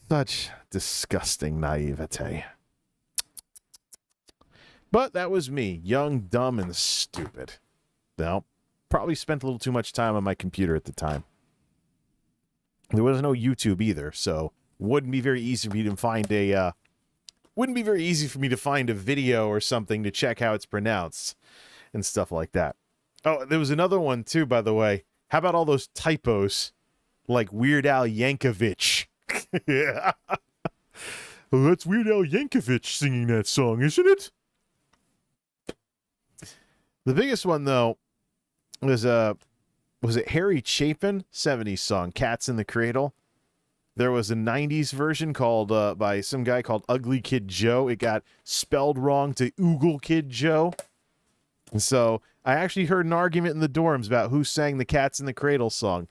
Speaker 1: Such disgusting naivete. But that was me, young, dumb, and stupid. Now, probably spent a little too much time on my computer at the time. There was no YouTube either, so wouldn't be very easy for me to find a video or something to check how it's pronounced and stuff like that. Oh, there was another one too, by the way. How about all those typos like Weird Al Yankovic? Yeah. Well, that's Weird Al Yankovic singing that song, isn't it? The biggest one, though, was it Harry Chapin? 70s song, Cats in the Cradle. There was a 90s version called, by some guy called Ugly Kid Joe. It got spelled wrong to Oogle Kid Joe. And so I actually heard an argument in the dorms about who sang the Cats in the Cradle song.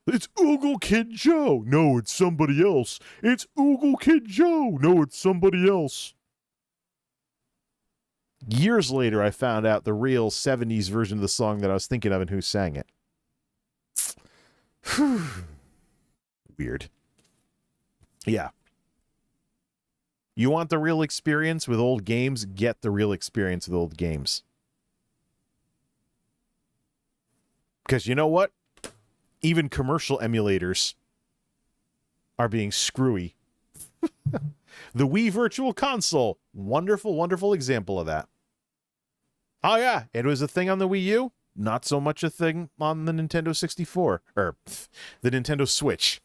Speaker 1: It's Oogle Kid Joe. No, it's somebody else. It's Oogle Kid Joe. No, it's somebody else. Years later, I found out the real 70s version of the song that I was thinking of and who sang it. Weird. Yeah. You want the real experience with old games? Get the real experience with old games. Because you know what? Even commercial emulators are being screwy. The Wii Virtual Console. Wonderful, wonderful example of that. Oh, yeah. It was a thing on the Wii U. Not so much a thing on the Nintendo 64. Or the Nintendo Switch.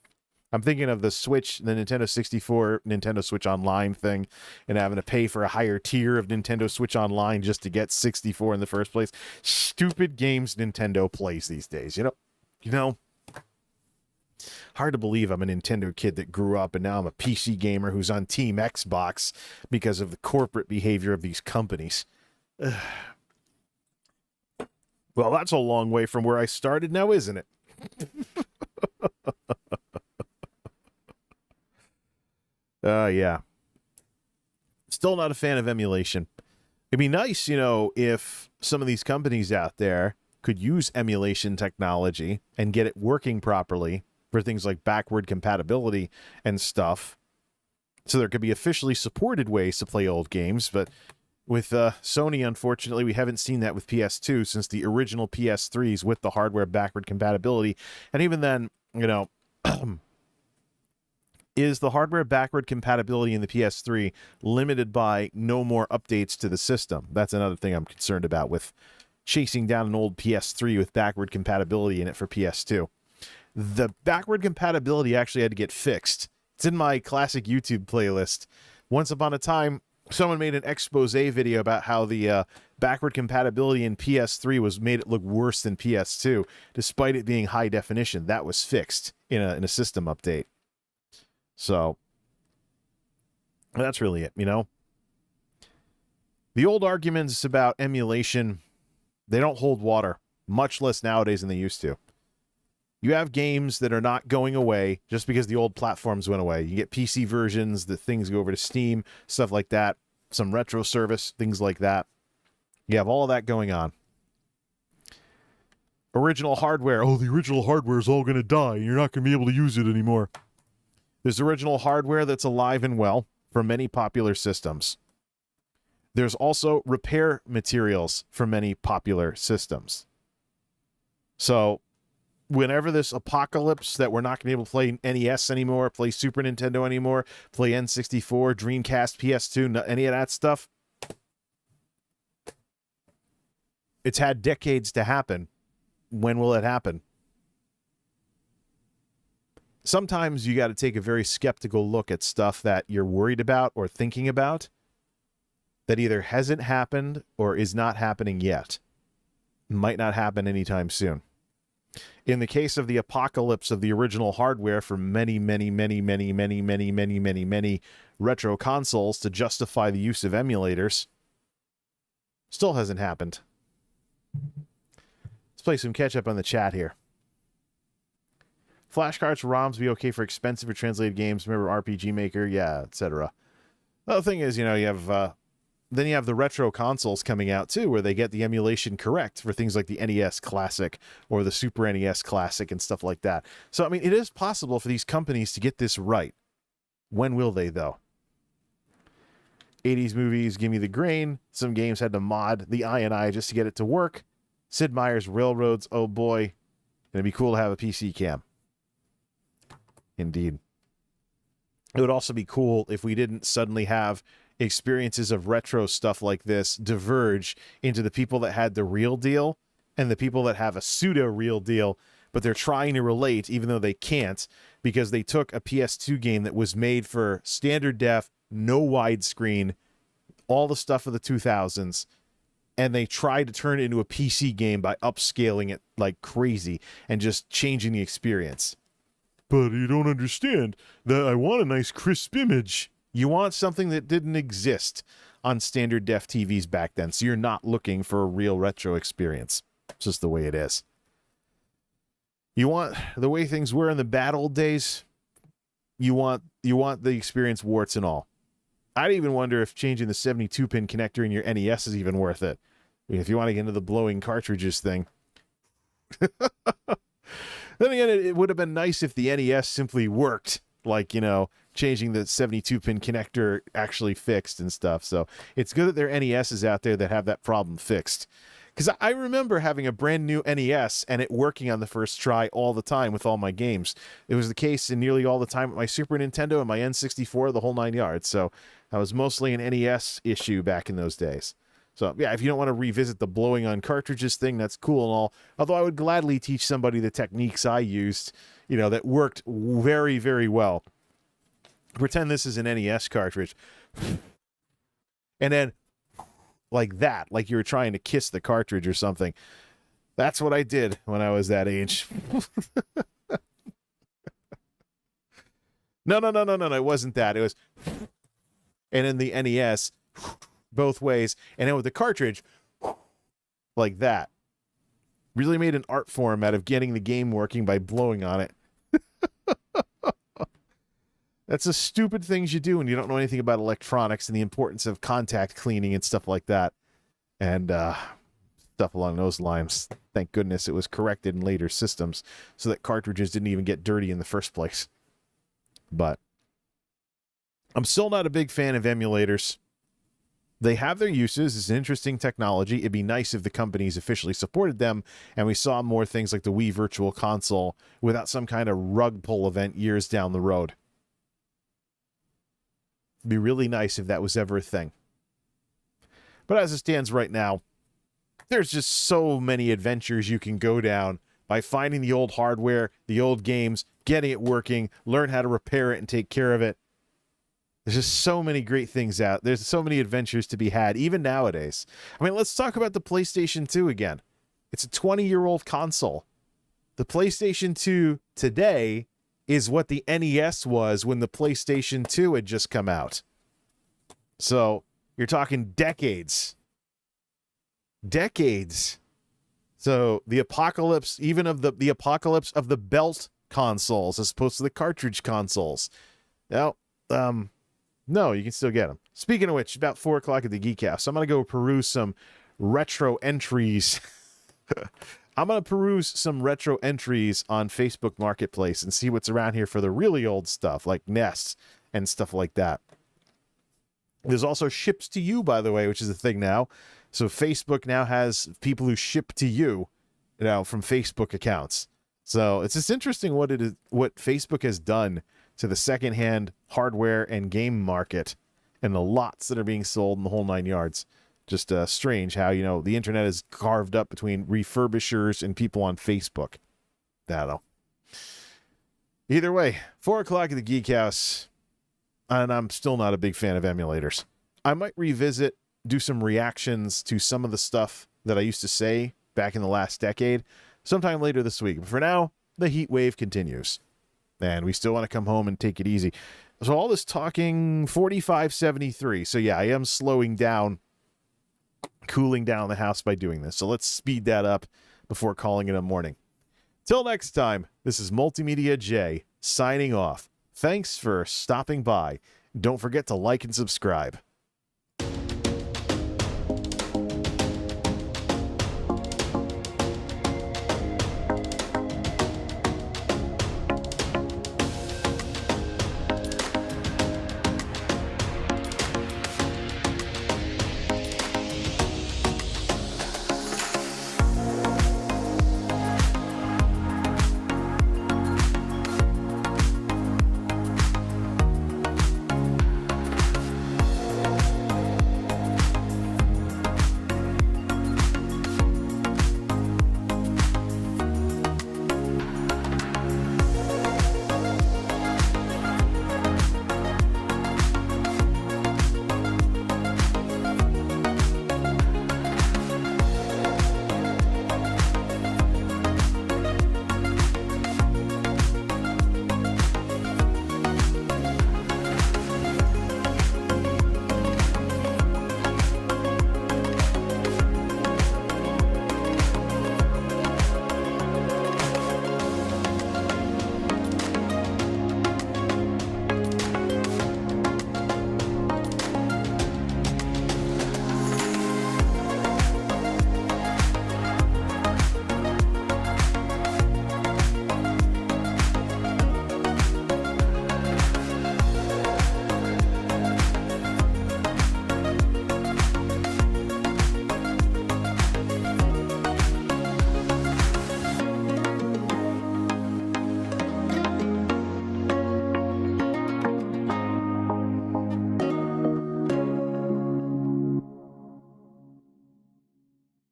Speaker 1: I'm thinking of the Switch, the Nintendo 64, Nintendo Switch Online thing, and having to pay for a higher tier of Nintendo Switch Online just to get 64 in the first place. Stupid games Nintendo plays these days. You know, hard to believe I'm a Nintendo kid that grew up and now I'm a PC gamer who's on Team Xbox because of the corporate behavior of these companies. Well, that's a long way from where I started now, isn't it? Yeah. Still not a fan of emulation. It'd be nice, if some of these companies out there could use emulation technology and get it working properly for things like backward compatibility and stuff. So there could be officially supported ways to play old games, but with Sony, unfortunately, we haven't seen that with PS2 since the original PS3s with the hardware backward compatibility. And even then, is the hardware backward compatibility in the PS3 limited by no more updates to the system? That's another thing I'm concerned about with chasing down an old PS3 with backward compatibility in it for PS2. The backward compatibility actually had to get fixed. It's in my classic YouTube playlist. Once upon a time, someone made an expose video about how the backward compatibility in PS3 made it look worse than PS2, despite it being high definition. That was fixed in a system update. So that's really it, The old arguments about emulation, they don't hold water, much less nowadays than they used to. You have games that are not going away just because the old platforms went away. You get PC versions, the things go over to Steam, stuff like that, some retro service, things like that. You have all of that going on. Original hardware. Oh, the original hardware is all going to die. You're not going to be able to use it anymore. There's original hardware that's alive and well for many popular systems. There's also repair materials for many popular systems. So, whenever this apocalypse that we're not going to be able to play NES anymore, play Super Nintendo anymore, play N64, Dreamcast, PS2, any of that stuff, it's had decades to happen. When will it happen? Sometimes you got to take a very skeptical look at stuff that you're worried about or thinking about that either hasn't happened or is not happening yet. Might not happen anytime soon. In the case of the apocalypse of the original hardware for many retro consoles to justify the use of emulators, still hasn't happened. Let's play some catch up on the chat here. Flashcards for ROMs be okay for expensive or translated games. Remember RPG Maker, yeah, etc. The other thing is, you have then you have the retro consoles coming out too, where they get the emulation correct for things like the NES Classic or the Super NES Classic and stuff like that. So I mean, it is possible for these companies to get this right. When will they, though? 80s movies, give me the grain. Some games had to mod the I just to get it to work. Sid Meier's Railroads, oh boy. It'd be cool to have a PC cam. Indeed. It would also be cool if we didn't suddenly have experiences of retro stuff like this diverge into the people that had the real deal and the people that have a pseudo real deal, but they're trying to relate even though they can't because they took a PS2 game that was made for standard def, no widescreen, all the stuff of the 2000s, and they tried to turn it into a PC game by upscaling it like crazy and just changing the experience. But you don't understand that I want a nice crisp image. You want something that didn't exist on standard def TVs back then, so you're not looking for a real retro experience. It's just the way it is. You want the way things were in the bad old days. You want the experience warts and all. I'd even wonder if changing the 72-pin connector in your NES is even worth it. If you want to get into the blowing cartridges thing. Then again, it would have been nice if the NES simply worked. Like, changing the 72-pin connector actually fixed and stuff. So it's good that there are NESs out there that have that problem fixed. Because I remember having a brand new NES and it working on the first try all the time with all my games. It was the case in nearly all the time with my Super Nintendo and my N64, the whole 9 yards. So that was mostly an NES issue back in those days. So yeah, if you don't want to revisit the blowing on cartridges thing, that's cool and all. Although I would gladly teach somebody the techniques I used, that worked very, very well. Pretend this is an NES cartridge. And then like that, like you were trying to kiss the cartridge or something. That's what I did when I was that age. No, it wasn't that. It was, and in the NES, both ways, and then with the cartridge, like that. Really made an art form out of getting the game working by blowing on it. That's the stupid things you do when you don't know anything about electronics and the importance of contact cleaning and stuff like that. And stuff along those lines. Thank goodness it was corrected in later systems so that cartridges didn't even get dirty in the first place. But I'm still not a big fan of emulators. They have their uses. It's an interesting technology. It'd be nice if the companies officially supported them and we saw more things like the Wii Virtual Console without some kind of rug pull event years down the road. It'd be really nice if that was ever a thing. But as it stands right now, there's just so many adventures you can go down by finding the old hardware, the old games, getting it working, learn how to repair it and take care of it. There's just so many great things out. There's so many adventures to be had, even nowadays. I mean, let's talk about the PlayStation 2 again. It's a 20-year-old console. The PlayStation 2 today is what the NES was when the PlayStation 2 had just come out. So you're talking decades. Decades. So the apocalypse, even of the apocalypse of the belt consoles as opposed to the cartridge consoles. Now, no, you can still get them. Speaking of which, about 4 o'clock at the Geek House, I'm going to go peruse some retro entries. I'm going to peruse some retro entries on Facebook Marketplace and see what's around here for the really old stuff, like nests and stuff like that. There's also ships to you, by the way, which is a thing now. So Facebook now has people who ship to you, from Facebook accounts. So it's just interesting what Facebook has done to the secondhand hardware and game market and the lots that are being sold in the whole 9 yards. Just strange how, the internet is carved up between refurbishers and people on Facebook. I don't know. Either way, 4 o'clock at the Geek House, and I'm still not a big fan of emulators. I might revisit, do some reactions to some of the stuff that I used to say back in the last decade sometime later this week. But for now, the heat wave continues. And we still want to come home and take it easy. So all this talking, 4573. So yeah, I am slowing down, cooling down the house by doing this. So let's speed that up before calling it a morning. Till next time, this is MultimediaJay signing off. Thanks for stopping by. Don't forget to like and subscribe.